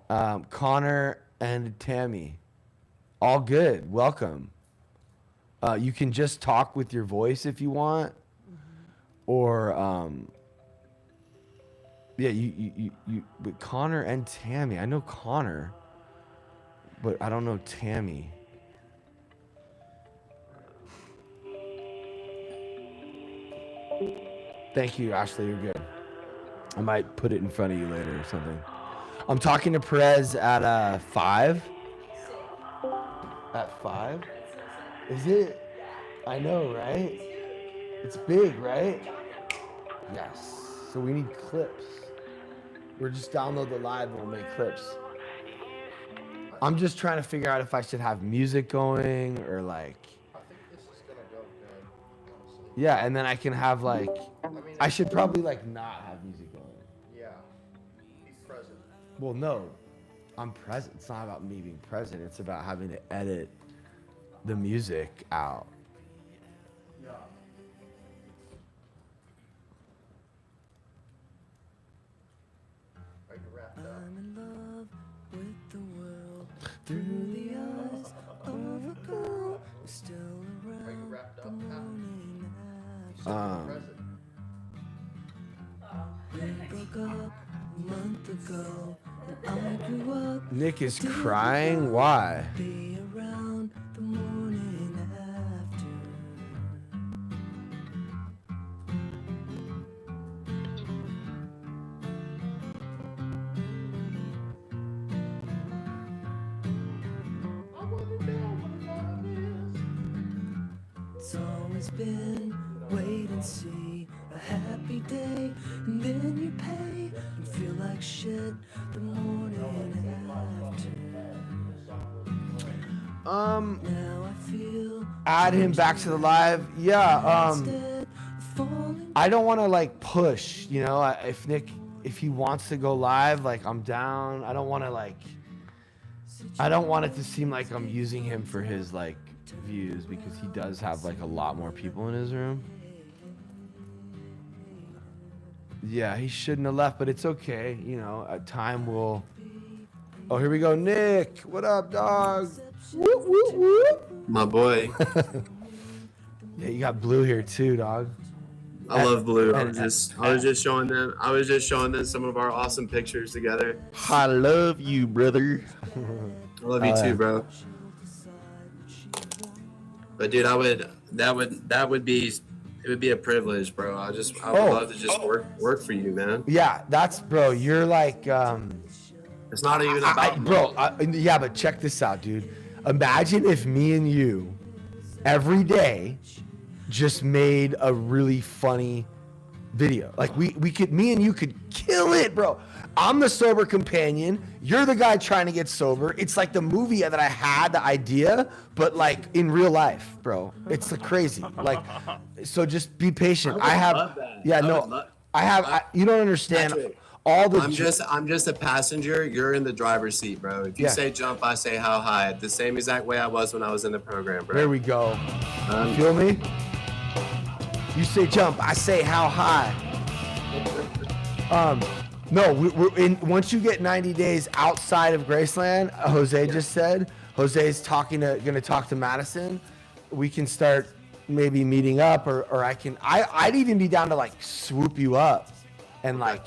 Connor and Tammy. All good. Welcome. You can just talk with your voice if you want, or Yeah, you but Connor and Tammy. I know Connor, but I don't know Tammy. Thank you, Ashley. You're good. I might put it in front of you later or something. I'm talking to Perez at 5. At 5? Is it? I know, right? It's big, right? Yes. So we need clips. We're just download the live and we'll make clips. I'm just trying to figure out if I should have music going or like. I think this is gonna go good, honestly. Yeah, and then I can have like. I should probably like not have music going. Yeah. Be present. Well, no. I'm present. It's not about me being present. It's about having to edit the music out. Yeah. Are you wrapped up? I'm in love with the world through the eyes of a girl who's still Are you around wrapped the up, Pat? morning You said after. be present. We broke up a month ago and I grew up. Nick is crying. Why? Be around the morning after. It's always been wait and see, a happy day, and then you pay and feel like shit the morning after. Now I feel Add him back to the live. Yeah. I don't want to like push. You know, if Nick, if he wants to go live, like I'm down. I don't want to like. I don't want it to seem like I'm using him for his like views because he does have like a lot more people in his room. Yeah, he shouldn't have left, but it's okay. You know, time will. Oh, here we go, Nick. What up, dog? Whoop, whoop, whoop. My boy. Yeah, you got Blue here too, dog. I love Blue. I was just showing them some of our awesome pictures together. I love you, brother. I love you too, bro. But dude, that would be a privilege, bro. I would love to just work for you, man. Yeah, that's bro. You're like it's not even about bro. Yeah, but check this out, dude. Imagine if me and you every day just made a really funny video. Like we could, me and you could kill it, bro. I'm the sober companion. You're the guy trying to get sober. It's like the movie that I had the idea, but like in real life, bro. It's crazy. Like, so just be patient. I have, yeah, no, I have. You don't understand. Patrick, all the. I'm just a passenger. You're in the driver's seat, bro. If you say jump, I say how high. The same exact way I was when I was in the program, bro. There we go. You feel me? You say jump, I say how high. No, we're in. Once you get 90 days outside of Graceland, Jose just said. Jose's gonna talk to Madison. We can start maybe meeting up, or I'd even be down to like swoop you up, and like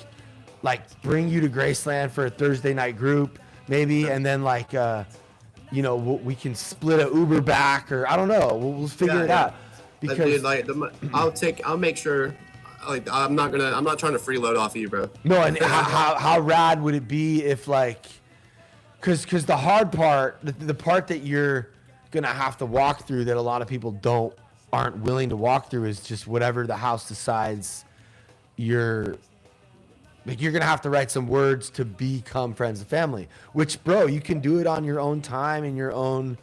bring you to Graceland for a Thursday night group maybe, and then like we can split a Uber back, or I don't know. We'll figure it out. Because dude, I'll make sure. Like I'm not trying to freeload off of you, bro. No, and how rad would it be if like, cause the hard part, the part that you're gonna have to walk through that a lot of people aren't willing to walk through is just whatever the house decides. You're gonna have to write some words to become friends and family. Which, bro, you can do it on your own time in your own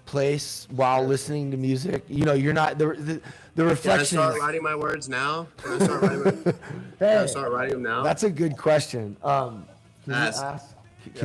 place while listening to music. You know, you're not the reflection. Can I start writing my words now? Can I start writing them now? That's a good question. Can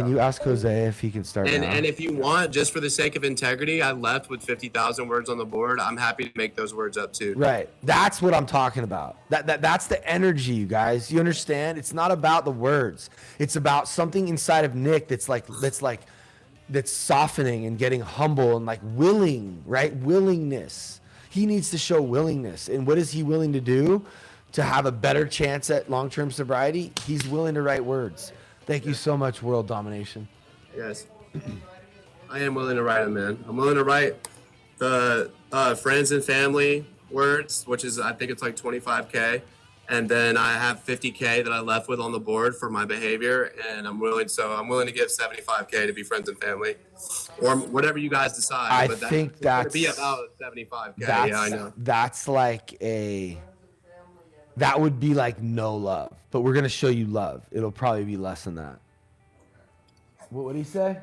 you ask Jose if he can start now? And if you want, just for the sake of integrity, I left with 50,000 words on the board. I'm happy to make those words up too. Right. That's what I'm talking about. That's the energy, you guys. You understand? It's not about the words. It's about something inside of Nick that's softening and getting humble and like willing, right? Willingness. He needs to show willingness. And what is he willing to do? to have a better chance at long-term sobriety, he's willing to write words. Thank you so much, World Domination. Yes. I am willing to write them, man. I'm willing to write the friends and family words, which is, I think it's like 25K. And then I have 50K that I left with on the board for my behavior. And I'm willing to give 75K to be friends and family, or whatever you guys decide. I but think that's that's going to be about 75K. That's, yeah, I know. That's like that would be like no love, but we're going to show you love. It'll probably be less than that. What would he say?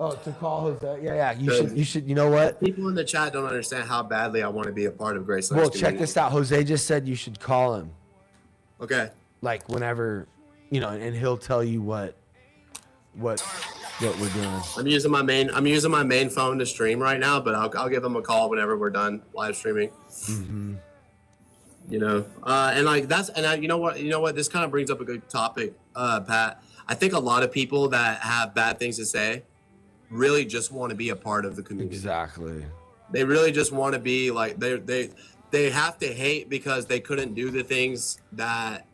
Oh, to call Jose. Yeah. You should. You know what? People in the chat don't understand how badly I want to be a part of Graceland's Well, community. check this out. Jose just said you should call him. Okay. Like whenever, and he'll tell you what we're doing. I'm using my main phone to stream right now, but I'll give him a call whenever we're done live streaming. Mm-hmm. And like you know what? This kind of brings up a good topic, Pat. I think a lot of people that have bad things to say really just want to be a part of the community. Exactly. They really just want to be like they have to hate because they couldn't do the things that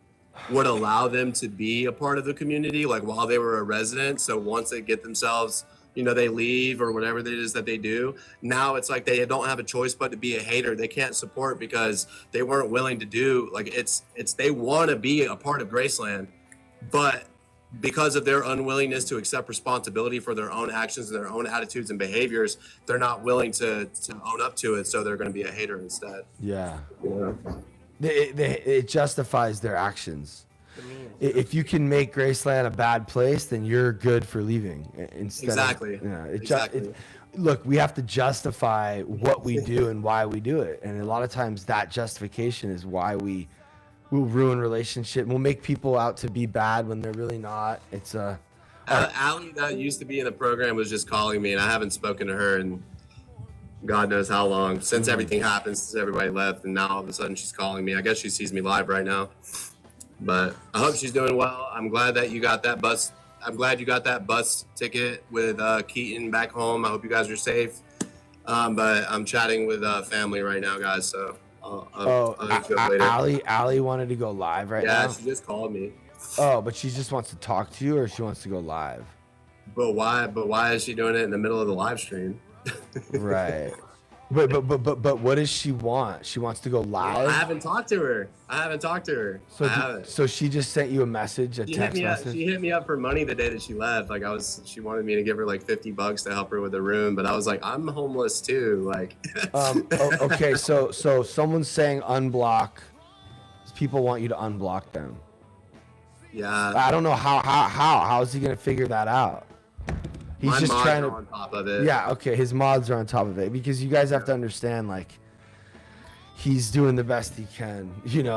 would allow them to be a part of the community, like while they were a resident. So once they get themselves, they leave or whatever it is that they do. Now it's like they don't have a choice but to be a hater. They can't support because they weren't willing to do, like, it's they want to be a part of Graceland, but because of their unwillingness to accept responsibility for their own actions and their own attitudes and behaviors, they're not willing to own up to it. So they're going to be a hater instead. Yeah. It justifies their actions. If you can make Graceland a bad place, then you're good for leaving. Exactly. Look, we have to justify what we do and why we do it. And a lot of times that justification is why we'll ruin relationship. We'll make people out to be bad when they're really not. It's Allie that used to be in the program was just calling me, and I haven't spoken to her in God knows how long, since everything happened, since everybody left, and now all of a sudden she's calling me. I guess she sees me live right now. But I hope she's doing well. I'm glad that you got that bus. I'm glad you got that bus ticket with Keaton back home. I hope you guys are safe. But I'm chatting with family right now, guys. So I'll later. Allie wanted to go live right now. Yeah, she just called me. Oh, but she just wants to talk to you, or she wants to go live? But why is she doing it in the middle of the live stream? Right. But what does she want? She wants to go live? I haven't talked to her. So she just sent you a message, a text message? She hit me up for money the day that she left. Like she wanted me to give her like $50 to help her with the room, but I was like, I'm homeless too. Like. Okay, so someone's saying unblock. People want you to unblock them. Yeah. I don't know how is he gonna figure that out? He's My just mods trying are to. on top of it. Yeah, okay. His mods are on top of it because you guys have to understand, like, he's doing the best he can.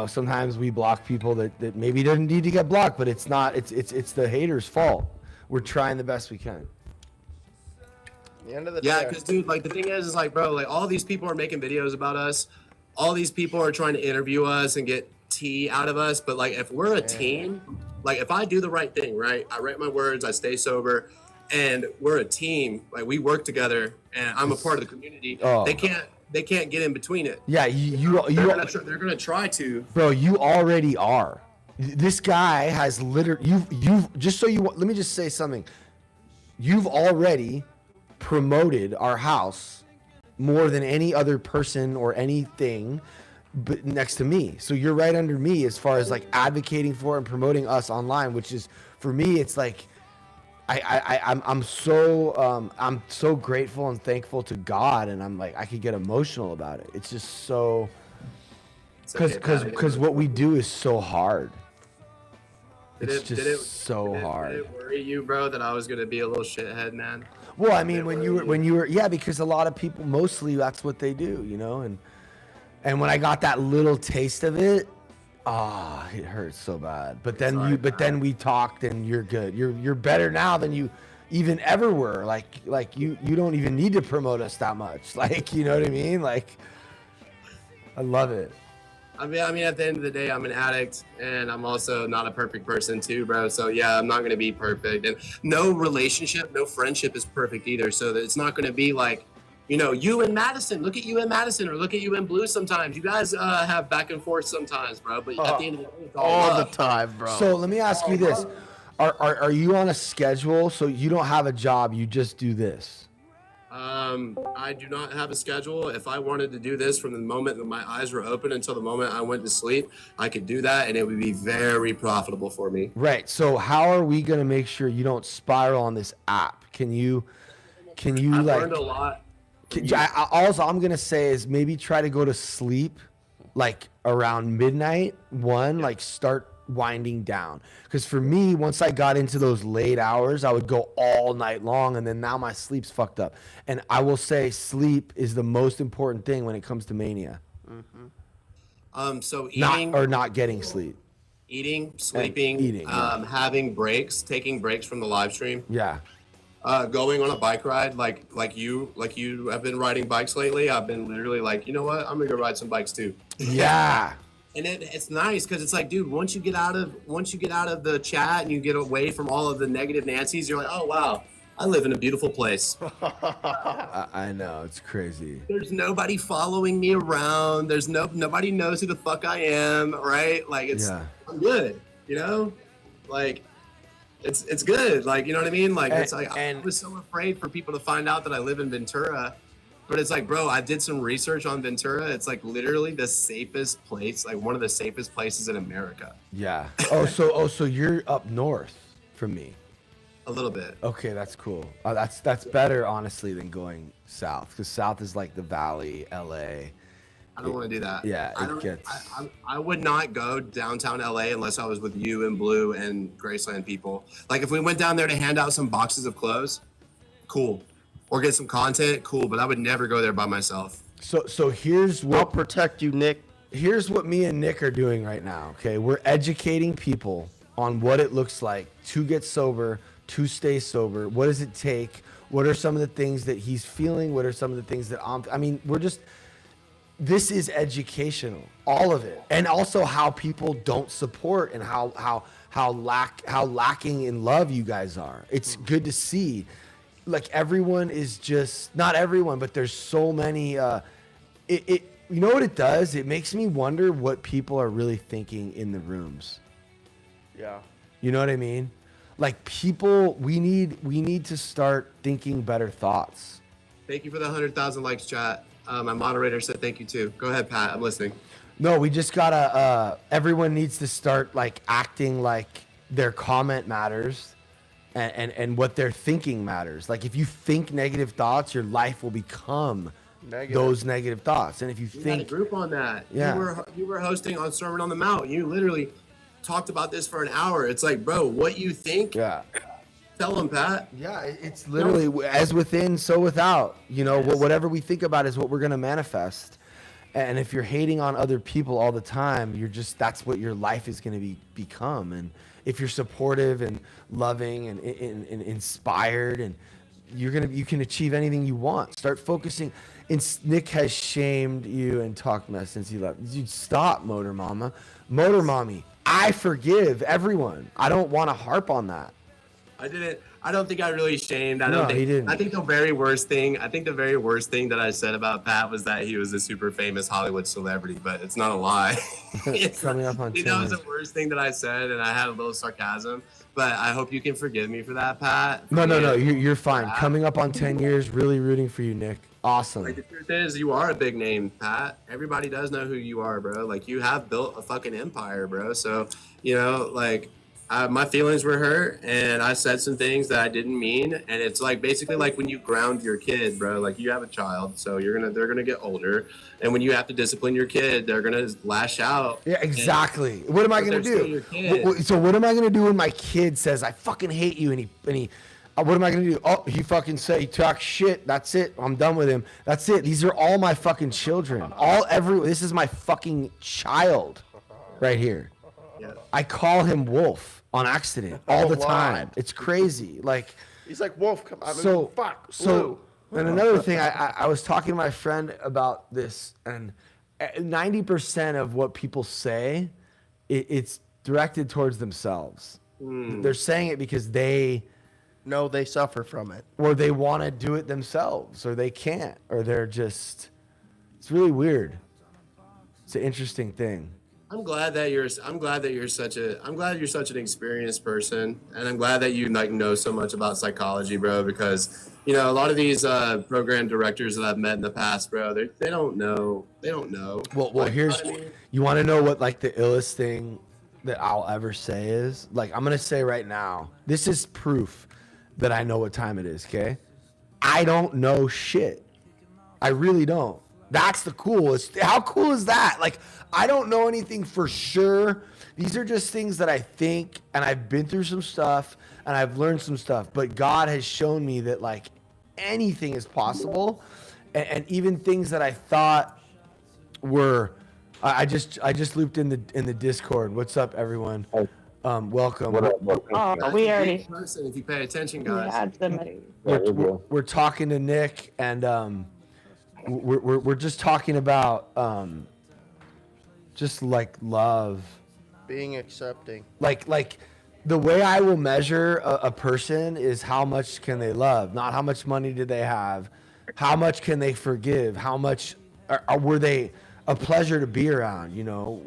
Sometimes we block people that maybe doesn't need to get blocked, but it's not. It's the haters' fault. We're trying the best we can. The end of the Yeah, day. because dude, like the thing is like, bro, like all these people are making videos about us. All these people are trying to interview us and get tea out of us. But like, if we're a team, like if I do the right thing, right? I write my words, I stay sober, and we're a team. Like we work together, and I'm a part of the community. Oh. They can't get in between it. Yeah, They're gonna try to. Bro, you already are. This guy has literally you've just so you let me just say something. You've already promoted our house more than any other person or anything but next to me. So you're right under me as far as like advocating for and promoting us online, which is for me it's like I'm so grateful and thankful to God, and I'm like I could get emotional about it. It's just so because what we do is so hard. It's so hard. Did it worry you, bro, that I was gonna be a little shithead, man? Well, I mean, when you were yeah, because a lot of people mostly that's what they do, and when I got that little taste of it, it hurts so bad. But then then we talked, and you're good. You're better now than you even ever were. Like you don't even need to promote us that much. Like, you know what I mean? Like, I love it. I mean, at the end of the day, I'm an addict, and I'm also not a perfect person too, bro. So yeah, I'm not gonna be perfect, and no relationship, no friendship is perfect either. So that it's not gonna be like You know, you and Madison, look at you and Madison, or look at you and Blue sometimes. You guys have back and forth sometimes, bro. But at the end of the day, it's all the love. time, bro. So let me ask you this. Are you on a schedule? So you don't have a job, you just do this? I do not have a schedule. If I wanted to do this from the moment that my eyes were open until the moment I went to sleep, I could do that, and it would be very profitable for me. Right. So how are we going to make sure you don't spiral on this app? Can you I've like learned a lot. all I'm going to say is maybe try to go to sleep like around midnight, like start winding down. Because for me, once I got into those late hours, I would go all night long, and then now my sleep's fucked up. And I will say sleep is the most important thing when it comes to mania. So eating Not getting sleep. Eating, sleeping, eating, yeah. having breaks, taking breaks from the live stream. Yeah. Going on a bike ride, like you have been riding bikes lately. I've been literally like, you know what? I'm gonna go ride some bikes too. Yeah. And it's nice because it's like, dude, once you get out of the chat and you get away from all of the negative Nancy's, you're like, oh wow, I live in a beautiful place. I know, it's crazy. There's nobody following me around. There's nobody knows who the fuck I am, right? Like I'm good, you know? Like it's good. Like, you know what I mean? Like I was so afraid for people to find out that I live in Ventura. But it's like, bro, I did some research on Ventura. It's like literally the safest place, like one of the safest places in America. Yeah. So you're up north from me. A little bit. Okay, that's cool. That's better, honestly, than going south. Because south is like the Valley, LA. I don't want to do that. Yeah, I would not go downtown LA unless I was with you and Blue and Graceland people. Like if we went down there to hand out some boxes of clothes, cool. Or get some content, cool. But I would never go there by myself. So here's what I'll protect you, Nick. Here's what me and Nick are doing right now. Okay, we're educating people on what it looks like to get sober, to stay sober. What does it take? What are some of the things that he's feeling? What are some of the things that this is educational, all of it. And also how people don't support and how lacking in love you guys are. It's good to see. Like everyone is just, not everyone, but there's so many, you know what it does? It makes me wonder what people are really thinking in the rooms. Yeah. You know what I mean? Like people, we need to start thinking better thoughts. Thank you for the 100,000 likes, chat. My moderator said thank you too. Go ahead, Pat. I'm listening. No, we just gotta, everyone needs to start like acting like their comment matters and what they're thinking matters. Like if you think negative thoughts, your life will become those negative thoughts. And if you had a group on that. Yeah. You were hosting on Sermon on the Mount. You literally talked about this for an hour. It's like, bro, what you think? Yeah. Tell them, Pat. Yeah, it's literally as within, so without. You know, whatever we think about is what we're gonna manifest. And if you're hating on other people all the time, that's what your life is gonna become. And if you're supportive and loving and inspired, and you can achieve anything you want. Start focusing. Nick has shamed you and talked mess since he left. Dude, stop, Motor Mama. Motor Mommy, I forgive everyone. I don't want to harp on that. I don't think I really shamed. He didn't. I think the very worst thing that I said about Pat was that he was a super famous Hollywood celebrity, but it's not a lie. It's coming up on 10 that was the worst thing that I said, and I had a little sarcasm, but I hope you can forgive me for that, Pat. No, you're fine. Coming up on 10 years, really rooting for you, Nick. Awesome. Like the truth is, you are a big name, Pat. Everybody does know who you are, bro. Like you have built a fucking empire, bro. So, you know, like my feelings were hurt, and I said some things that I didn't mean. And it's like basically like when you ground your kid, bro. Like you have a child, so they're gonna get older, and when you have to discipline your kid, they're gonna lash out. Yeah, exactly. What am I gonna do? So what am I gonna do when my kid says I fucking hate you, and he what am I gonna do? Oh, he fucking said he talks shit. That's it. I'm done with him. That's it. These are all my fucking children. This is my fucking child, right here. Yeah. I call him Wolf on accident all the time. It's crazy. Like he's like Wolf. Come on. So and another thing, I was talking to my friend about this, and 90% of what people say, it's directed towards themselves. They're saying it because they No, they suffer from it. or they want to do it themselves, or they can't, or they're just. It's really weird. It's an interesting thing. I'm glad that you're such an experienced person, and I'm glad that you like know so much about psychology, bro, because you know a lot of these program directors that I've met in the past, bro, they don't know. Well, Like, here's, you know what I mean? you want to know what like the illest thing that I'll ever say is? Like, I'm going to say right now, this is proof that I know what time it is, okay? I don't know shit. I really don't. That's the coolest. How cool is that? Like, I don't know anything for sure. These are just things that I think, and I've been through some stuff, and I've learned some stuff, but God has shown me that like anything is possible. And even things that I thought were, I just looped in the Discord. What's up, everyone? Welcome. Oh, we already. Person, if you pay attention, We guys. had somebody. We're talking to Nick, and we're just talking about just like love, Being accepting. like the way I will measure a person is how much can they love, not how much money do they have, how much can they forgive, how much were they a pleasure to be around, you know,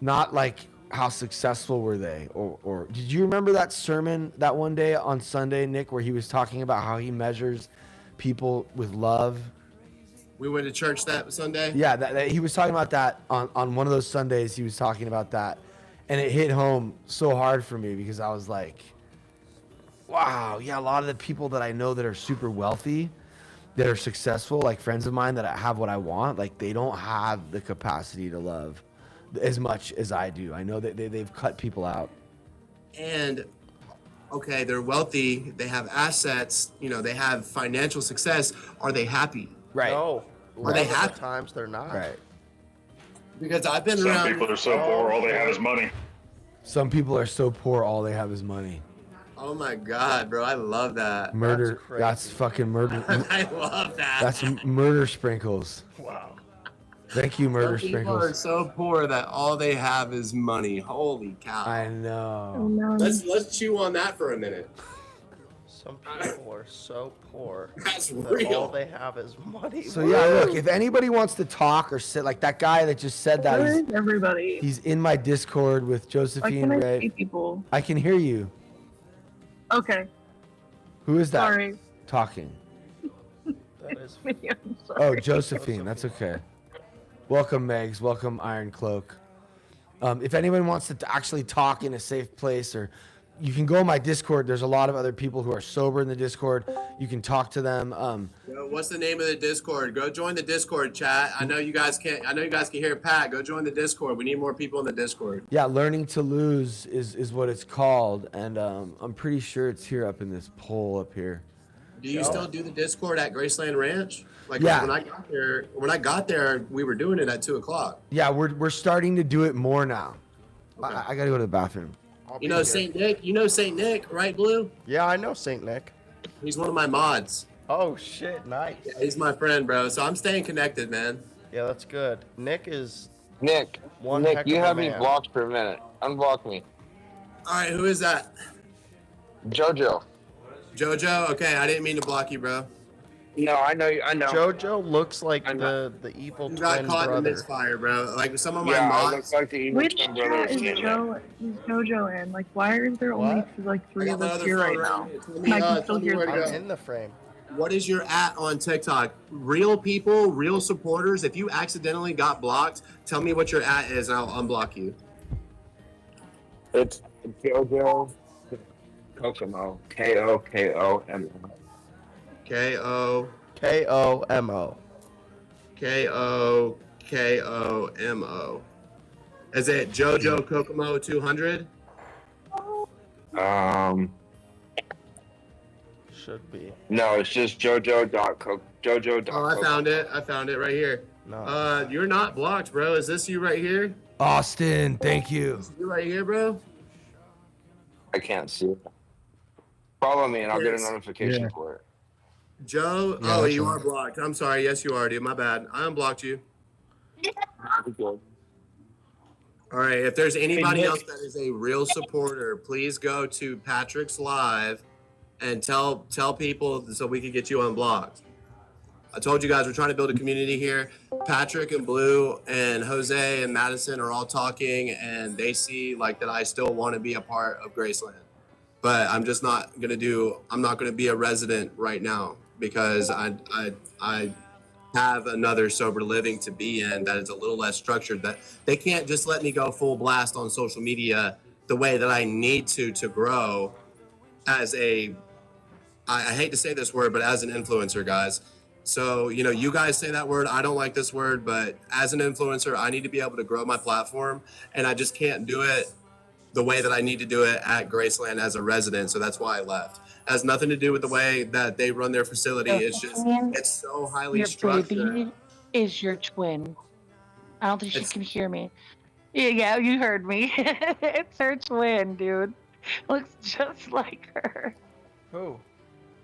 not like how successful were they, or did you remember that sermon that one day on Sunday, Nick, where he was talking about how he measures people with love? We went to church that Sunday. Yeah, that he was talking about that on one of those Sundays. He was talking about that, and it hit home so hard for me because I was like, wow, yeah, a lot of the people that I know that are super wealthy, that are successful, like friends of mine that have what I want, like they don't have the capacity to love as much as I do. I know that they've cut people out. And okay, they're wealthy, they have assets, you know, they have financial success. Are they happy? Right. No. Are they A lot of happy? the times they're not. Right. Because I've been Some around. people are so poor, all they have is money. Some people are so poor, all they have is money. Oh my God, bro, I love that. Murder. That's fucking murder. I love that. That's murder sprinkles. Wow. Thank you, murder Some people sprinkles. are so poor that all they have is money. Holy cow. I know. Oh, no. Let's chew on that for a minute. Some people are so poor That's that real. all they have is money. So yeah, look, if anybody wants to talk or sit, like that guy that just said that, Where is everybody? he's in my Discord with Why Josephine can't I see Ray. people? I can hear you. Okay, Who is that sorry. talking? That is I'm sorry. Oh, Josephine. That's okay. Welcome, Megs. Welcome, Iron Cloak. If anyone wants to actually talk in a safe place, or you can go on my Discord. There's a lot of other people who are sober in the Discord. You can talk to them. Yo, what's the name of the Discord? Go join the Discord chat. I know you guys can hear Pat. Go join the Discord. We need more people in the Discord. Yeah, Learning to Lose is what it's called, and I'm pretty sure it's here up in this poll up here. Do you still do the Discord at Graceland Ranch? Like Yeah. when I got there, we were doing it at 2:00. Yeah, we're starting to do it more now. Okay. I gotta go to the bathroom. I'll You be know here. Saint Nick? You know Saint Nick, right, Blue? Yeah, I know Saint Nick. He's one of my mods. Oh shit, nice. Yeah, he's my friend, bro. So I'm staying connected, man. Yeah, that's good. Nick is Nick, one Nick, heck you of a have me man. blocked for a minute. Unblock me. All right, who is that? Jojo. Jojo? Okay, I didn't mean to block you, bro. No, I know. I know. Jojo looks like I know. the evil You got twin caught in brother. this fire, bro. Like some of my Yeah, I look mods. like the evil Which twin brother. chat is Jojo in? Like, why are there only What? like I three got of my us other here phone right right now? here. Tell And me, I can tell still me hear where to them. go. I'm in the frame. What is your at on TikTok? Real people, real supporters. If you accidentally got blocked, tell me what your at is and I'll unblock you. It's Jojo Kokomo. Kokomo. K-O, Komo. K-O-K-O-M-O. Is it Jojo Kokomo 200? Should be. No, it's just Jojo. Oh, I found it. I found it right here. No. You're not blocked, bro. Is this you right here? Austin, thank you. You right here, bro? I can't see it. Follow me and I'll get a Yes. notification for it. Joe? Yeah, Oh, that's you right. are blocked. I'm sorry. Yes, you are, dude. My bad. I unblocked you. All right. If there's anybody Nick. else that is a real supporter, please go to Patrick's Live and tell people so we can get you unblocked. I told you guys we're trying to build a community here. Patrick and Blue and Jose and Madison are all talking, and they see like that I still want to be a part of Graceland. But I'm just not gonna be a resident right now because I have another sober living to be in that is a little less structured. That they can't just let me go full blast on social media the way that I need to grow as a, I hate to say this word, but as an influencer, guys. So, you know, you guys say that word. I don't like this word, but as an influencer, I need to be able to grow my platform, and I just can't do it the way that I need to do it at Graceland as a resident. So that's why I left. It has nothing to do with the way that they run their facility. It's just, it's so highly Your structured. baby is your twin. I don't think she can hear me. Yeah, you heard me. It's her twin, dude. Looks just like her. Who?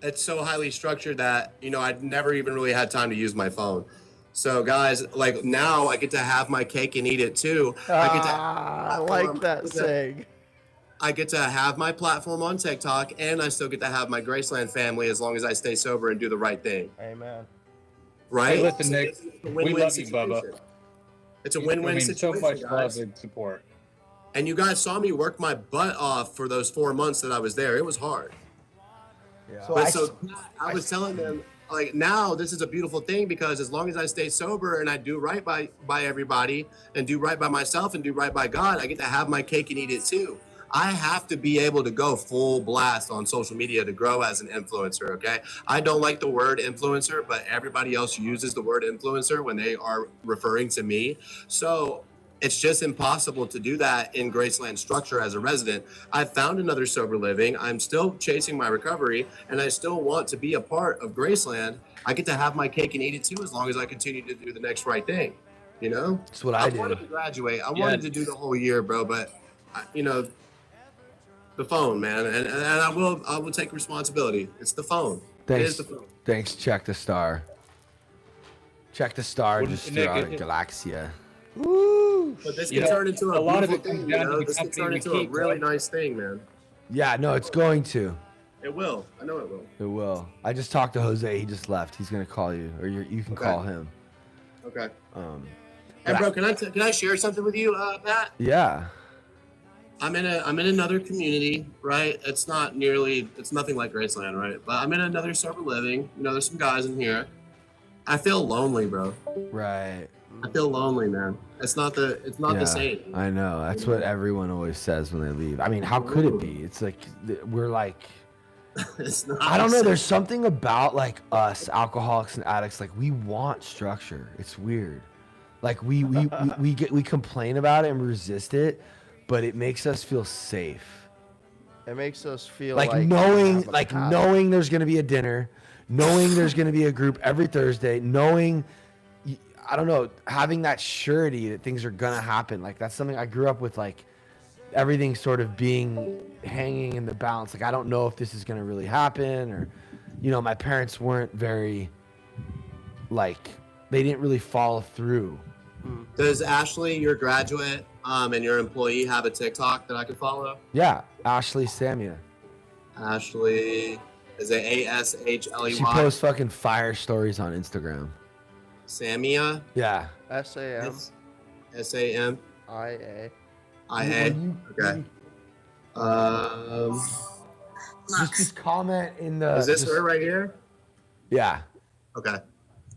It's so highly structured that, you know, I'd never even really had time to use my phone. So guys, like now I get to have my cake and eat it too. I like that saying. I get to have my platform on TikTok, and I still get to have my Graceland family as long as I stay sober and do the right thing. Amen. Right? Hey, listen, Nick, It's a we win-win love you, Bubba. situation. It's a win-win situation, so much guys. love and support. And you guys saw me work my butt off for those 4 months that I was there. It was hard. Yeah. But I was telling them, like, now this is a beautiful thing because as long as I stay sober and I do right by everybody and do right by myself and do right by God, I get to have my cake and eat it too. I have to be able to go full blast on social media to grow as an influencer, okay? I don't like the word influencer, but everybody else uses the word influencer when they are referring to me. So it's just impossible to do that in Graceland structure as a resident. I found another sober living. I'm still chasing my recovery, and I still want to be a part of Graceland. I get to have my cake and eat it too as long as I continue to do the next right thing, you know? That's what I do. wanted to graduate. I wanted to do the whole year, bro, but, you know, the phone, man, and I will take responsibility. It's the phone. It Thanks. is the phone. Thanks. Check the star. Check the star. Well, Just Nick, throughout it- Galaxia. But this You can know, turn into a lot of beautiful it comes thing, down you to know? the This can company turn we into a keep, really right? nice thing, man. Yeah, no, it's going to. It will. I know it will. It will. I just talked to Jose. He just left. He's gonna call you, or you can Okay. call him. Okay. Um. Hey, bro, can I share something with you, Matt? Yeah. I'm in another community, right? It's nothing like Graceland, right? But I'm in another sober living. You know, there's some guys in here. I feel lonely, bro. Right. I feel lonely, man. It's not the same. I know. That's what everyone always says when they leave. I mean, how could it be? It's like we're like. It's not. I don't the know. same. There's something about like us, alcoholics and addicts. Like we want structure. It's weird. Like we complain about it and resist it, but it makes us feel safe. It makes us feel Like we knowing, have a like path. knowing there's gonna be a dinner, knowing there's gonna be a group every Thursday, knowing, I don't know, having that surety that things are gonna happen. Like that's something I grew up with. Like everything sort of being hanging in the balance. Like I don't know if this is gonna really happen, or, you know, my parents weren't very, like, they didn't really follow through. Does Ashley, your graduate, and your employee have a TikTok that I could follow? Yeah, Ashley Samia. Ashley, is it ASHLEY? She posts fucking fire stories on Instagram. Samia? Yeah. SAM. SAM? IA. IA? Okay. Just comment in the. Is this her right here? Yeah. Okay.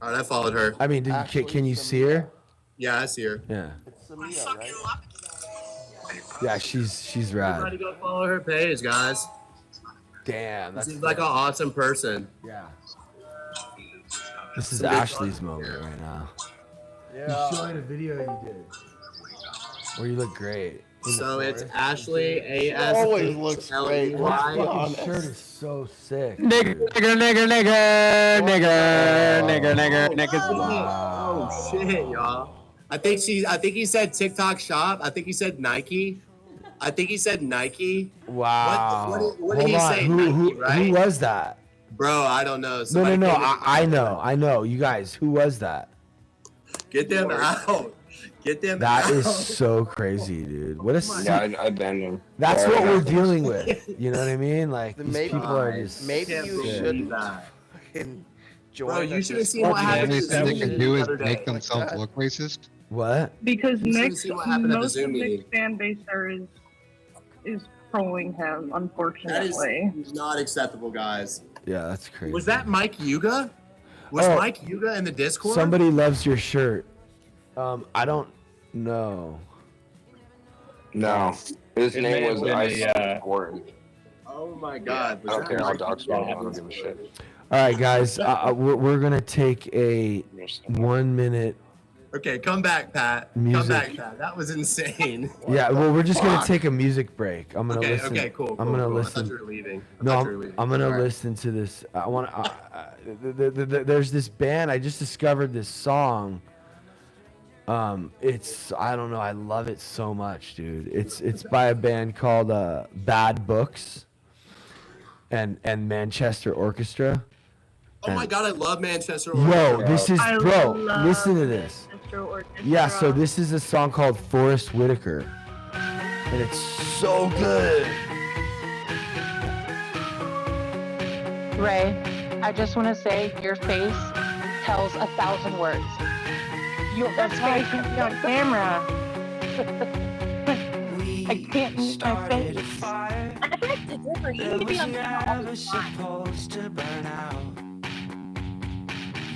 All right, I followed her. I mean, can you see her? Yeah, I see her. Yeah. It's Samia, right? Yeah, she's rad. Everybody go follow her page, guys. Damn, that's She's like an awesome person. Yeah. This is Some big Ashley's moment right now. Yeah. You showing a video you did. Where you look great. In the So it's forest. Ashley, always looks great. That Let's be fucking honest. shirt is so sick. Oh shit, y'all. I think he said TikTok shop. I think he said Nike. Wow. What did he Hold on. say? Who Nike, right? was that? Bro, I don't know. No. Somebody came in- I know. You guys, who was that? Get them out. Get them That out. is so crazy, dude. What a Yeah, I banned him. That's Yeah, what I we're know. dealing with. You know what I mean? Like Then these maybe- people are just Maybe Can't you believe shouldn't that. fucking join. Bro, you a should have seen Discord what happened channel to the that Zoom they meeting can do the is other make day. themselves that. look racist. what? Because You should Nick's see what happened at the most Zoom of Nick's meeting. fan base there is trolling him, That unfortunately. is not acceptable, guys. Yeah, that's crazy. Was that Mike Yuga? Was Oh, Mike Yuga in the Discord? Somebody loves your shirt. I don't know. No, his It name may was have been Ice a, Gordon. Oh my God. I don't care. I'll dox him. I don't give a shit. All right, guys. We're gonna take a 1 minute. Okay, come back, Pat. Come Music. back, Pat. That was insane. Yeah, well, we're just gonna take a music break. I'm gonna Okay, listen. okay, cool. I'm gonna cool. listen. I thought you were leaving. No, I'm gonna listen to this. I want. There's this band. I just discovered this song. It's I don't know. I love it so much, dude. It's by a band called Bad Books, and Manchester Orchestra. Oh my God, I love Manchester. Yo, this is I bro. love Listen to this. Manchester Orchestra. Yeah, so this is a song called Forrest Whitaker, and it's so good. Ray, I just want to say your face tells 1,000 words. That's why I can't be on camera. I can't use my face. There was never supposed to burn out.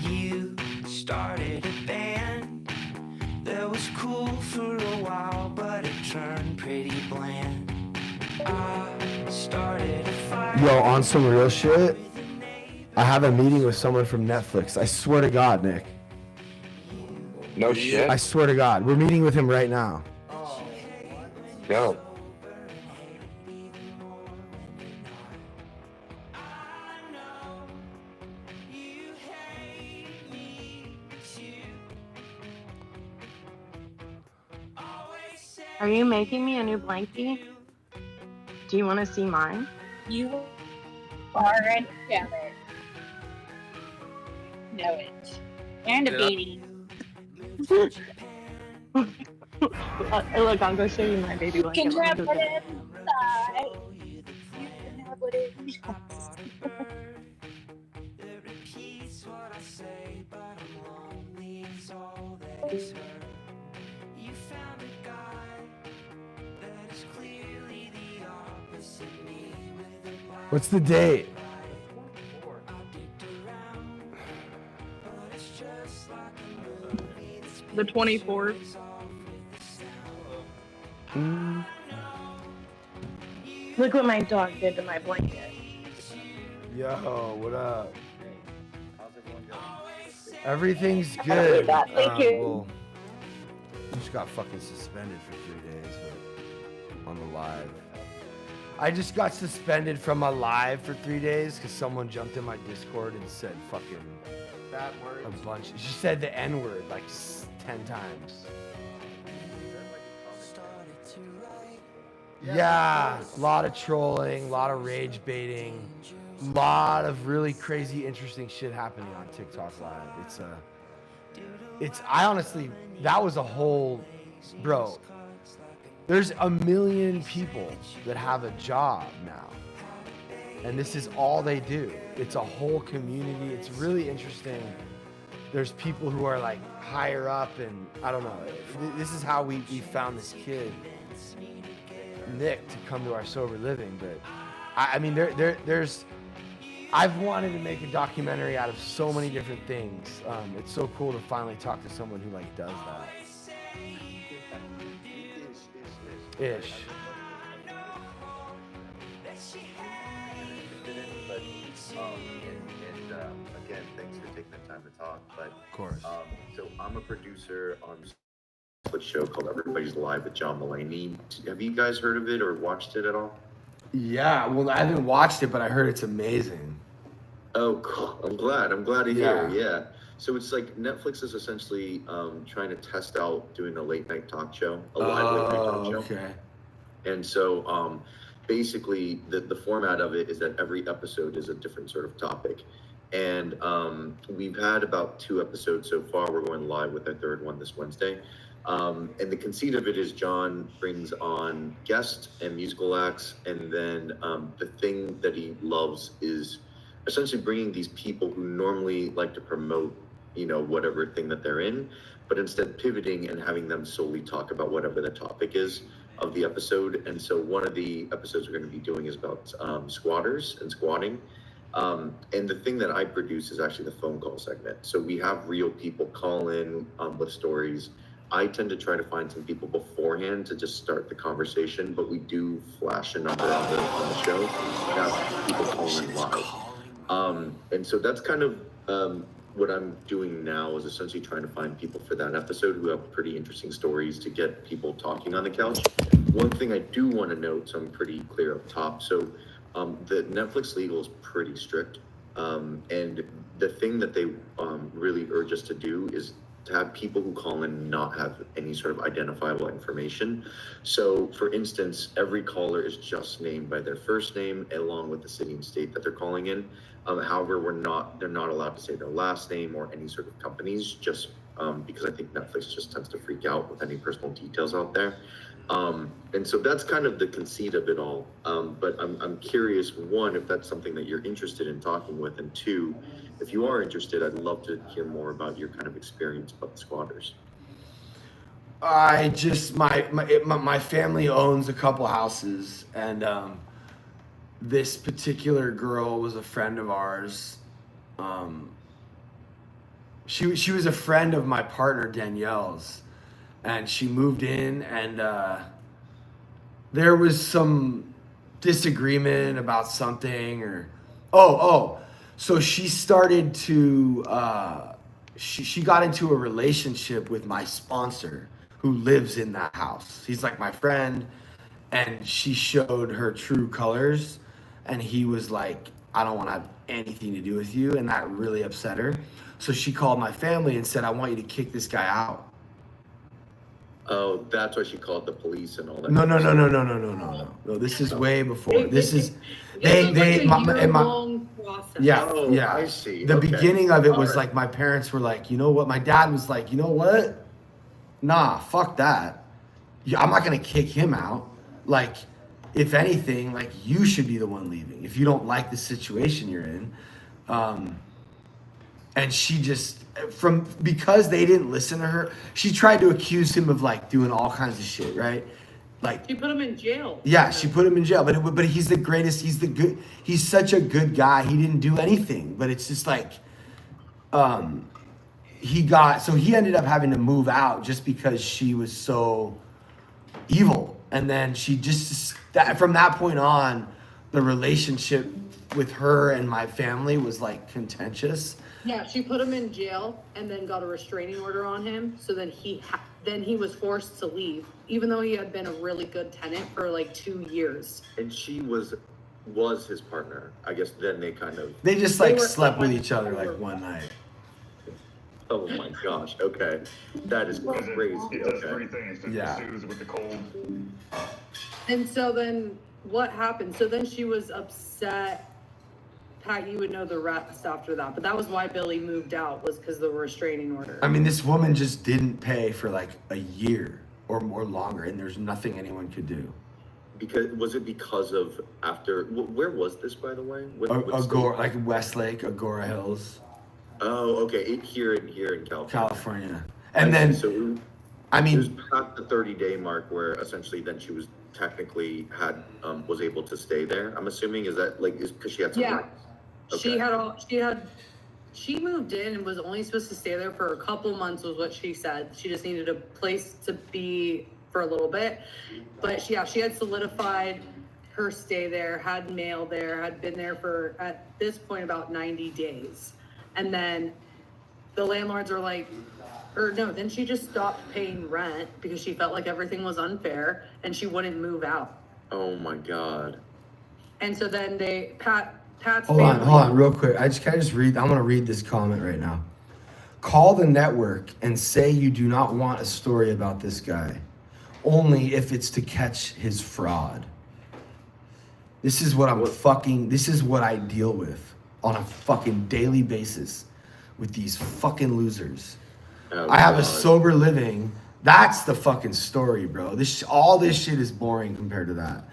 You started a band that was cool for a while, but it turned pretty bland. I started a fire. Yo, on some real shit, I have a meeting with someone from Netflix. I swear to God, Nick. No shit. I swear to God, we're meeting with him right now. Yo. Are you making me a new blankie? Do you want to see mine? You are an jealous. Know it. And a Yeah. baby. Look, I'll go show you my baby You blanket. can Let have me go get it. whatever inside. You can have whatever inside. Repeats what I say, but I'm lonely is all that is heard. You found a guy that is clearly the opposite me with a black. What's the date? The 24th. Look what my dog did to my blanket. Yo, what up? Everything's good. Thank you. Well, just got fucking suspended for 3 days, but on the live. I just got suspended from my live for 3 days because someone jumped in my Discord and said fucking Bad words. a bunch. She said the N word like 10 times. Yeah, a lot of trolling, a lot of rage baiting, a lot of really crazy, interesting shit happening on TikTok Live. I honestly, that was a whole, bro. There's 1 million people that have a job now, and this is all they do. It's a whole community. It's really interesting. There's people who are like higher up, and I don't know. This is how we found this kid, Nick, to come to our Sober Living. But I mean, there's I've wanted to make a documentary out of so many different things. It's so cool to finally talk to someone who like does that. Ish. Again, thanks for taking the time to talk. But of course. So I'm a producer on a show called Everybody's Live with John Mulaney. Have you guys heard of it or watched it at all? Yeah, well, I haven't watched it, but I heard it's amazing. Oh, cool. I'm glad to hear. Yeah. So it's like Netflix is essentially trying to test out doing a late night talk show, a live late night talk show. Okay. And so basically the format of it is that every episode is a different sort of topic. And we've had about 2 episodes so far. We're going live with our 3rd one this Wednesday. And the conceit of it is John brings on guests and musical acts, and then the thing that he loves is essentially bringing these people who normally like to promote, whatever thing that they're in, but instead pivoting and having them solely talk about whatever the topic is of the episode. And so one of the episodes we're going to be doing is about squatters and squatting. And the thing that I produce is actually the phone call segment. So we have real people call in with stories. I tend to try to find some people beforehand to just start the conversation, but we do flash a number on the show and have people call in live. And so that's kind of what I'm doing now, is essentially trying to find people for that episode who have pretty interesting stories to get people talking on the couch. One thing I do want to note, so I'm pretty clear up top. So the Netflix legal is pretty strict. And the thing that they really urge us to do is to have people who call in not have any sort of identifiable information. So for instance, every caller is just named by their first name along with the city and state that they're calling in. However, they're not allowed to say their last name or any sort of companies, just because I think Netflix just tends to freak out with any personal details out there. And so that's kind of the conceit of it all. But I'm curious, one, if that's something that you're interested in talking with, and two, if you are interested, I'd love to hear more about your kind of experience about the squatters. I just my family owns a couple houses, and this particular girl was a friend of ours. She was a friend of my partner Danielle's, and she moved in, and there was some disagreement about something, or so she started to she got into a relationship with my sponsor who lives in that house. He's like my friend, and she showed her true colors, and he was like, I don't want to have anything to do with you, and that really upset her. So she called my family and said, I want you to kick this guy out. Oh, that's why she called the police and all that. No. This is way before. This is yeah. Oh, yeah. I see. The Okay. beginning of it was Alright. like my parents were like, you know what? My dad was like, you know what? Nah, fuck that. Yeah, I'm not gonna kick him out. Like, if anything, like you should be the one leaving if you don't like the situation you're in. And she just because they didn't listen to her, she tried to accuse him of like doing all kinds of shit, right? Like She put him in jail. yeah, she put him in jail, but he's the greatest. He's such a good guy. He didn't do anything, but it's just like, he ended up having to move out just because she was so evil, and then she from that point on, the relationship with her and my family was like contentious. Yeah, she put him in jail and then got a restraining order on him. So then he was forced to leave, even though he had been a really good tenant for like 2 years. And she was his partner. I guess then they kind of... They just like slept with each other like one night. Oh my gosh. Okay. That is crazy. It does Okay. three things. Yeah. It soothes with the cold. And so then what happened? So then she was upset. Pat, you would know the rest after that, but that was why Billy moved out, was because of the restraining order. I mean, this woman just didn't pay for like a year or more longer, and there's nothing anyone could do. Was it because of after... Where was this, by the way? What state? Agora, like Westlake, Agora Hills. Oh, okay. Here in California. California. And then, So I it was mean, past the 30-day mark where essentially then she was technically was able to stay there. I'm assuming, is that like, because she had some Yeah. rights? She moved in and was only supposed to stay there for a couple months, was what she said. She just needed a place to be for a little bit. But she had solidified her stay there, had mail there, had been there for, at this point, about 90 days. And then the landlords are like, then she just stopped paying rent because she felt like everything was unfair and she wouldn't move out. Oh my God. And so then Pat's hold family. on, real quick. I'm gonna read this comment right now. Call the network and say you do not want a story about this guy, only if it's to catch his fraud. This is what this is what I deal with on a fucking daily basis with these fucking losers. Oh, I have a God. Sober Living That's the fucking story, bro. All this shit is boring compared to that.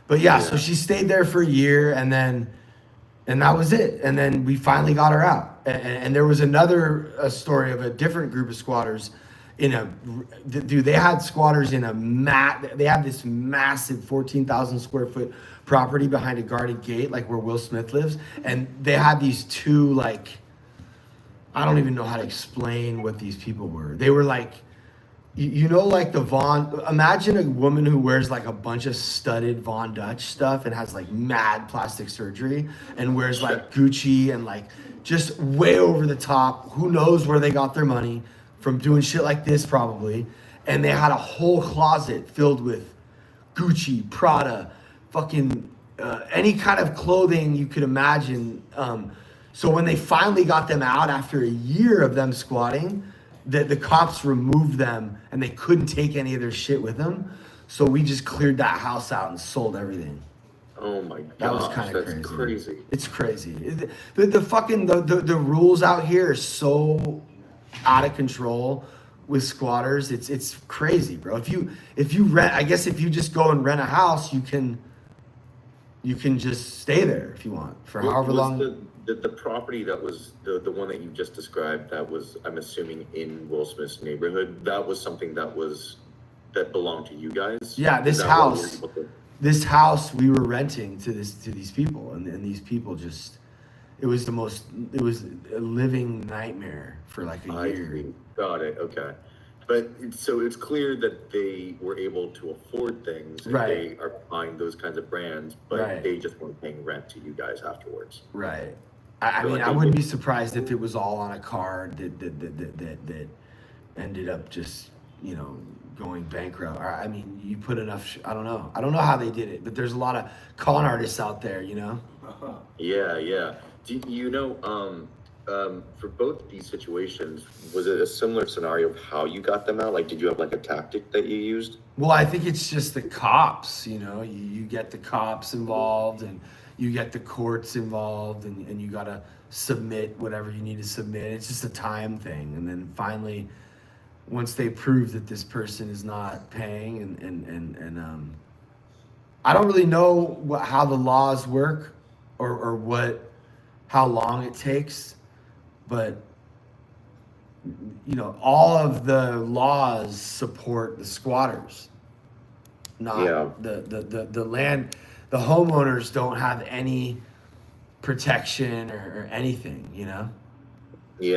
But yeah, so she stayed there for a year, and that was it. And then we finally got her out. And there was another story of a different group of squatters they had squatters in they had this massive 14,000 square foot property behind a guarded gate, like where Will Smith lives. And they had these two, like, I don't even know how to explain what these people were. They were like, like the imagine a woman who wears like a bunch of studded Von Dutch stuff and has like mad plastic surgery and wears like Gucci and like just way over the top. Who knows where they got their money from doing shit like this probably. And they had a whole closet filled with Gucci, Prada, fucking any kind of clothing you could imagine. So when they finally got them out after a year of them squatting, the cops removed them and they couldn't take any of their shit with them. So we just cleared that house out and sold everything. Oh my god, that was kind of crazy. It's crazy. The fucking rules out here are so out of control with squatters. It's crazy, bro. If you rent, I guess if you just go and rent a house, you can just stay there if you want for however long. The property that was the one that you just described, that was, I'm assuming, in Will Smith's neighborhood, that was something that belonged to you guys? Yeah, this house we were renting to these people, and these people just, it was a living nightmare for like a year. Got it. Okay. But so it's clear that they were able to afford things. And Right. They are buying those kinds of brands, but Right. they just weren't paying rent to you guys afterwards. Right. I mean, I wouldn't be surprised if it was all on a card that ended up just, going bankrupt. Or, I mean, you put enough, I don't know. I don't know how they did it, but there's a lot of con artists out there, Yeah, yeah. Do you know, for both these situations, was it a similar scenario of how you got them out? Like, did you have like a tactic that you used? Well, I think it's just the cops, you get the cops involved and you get the courts involved and you got to submit whatever you need to submit. It's just a time thing. And then finally, once they prove that this person is not paying and I don't really know how the laws work or how long it takes, but all of the laws support the squatters, not the land. The homeowners don't have any protection or anything,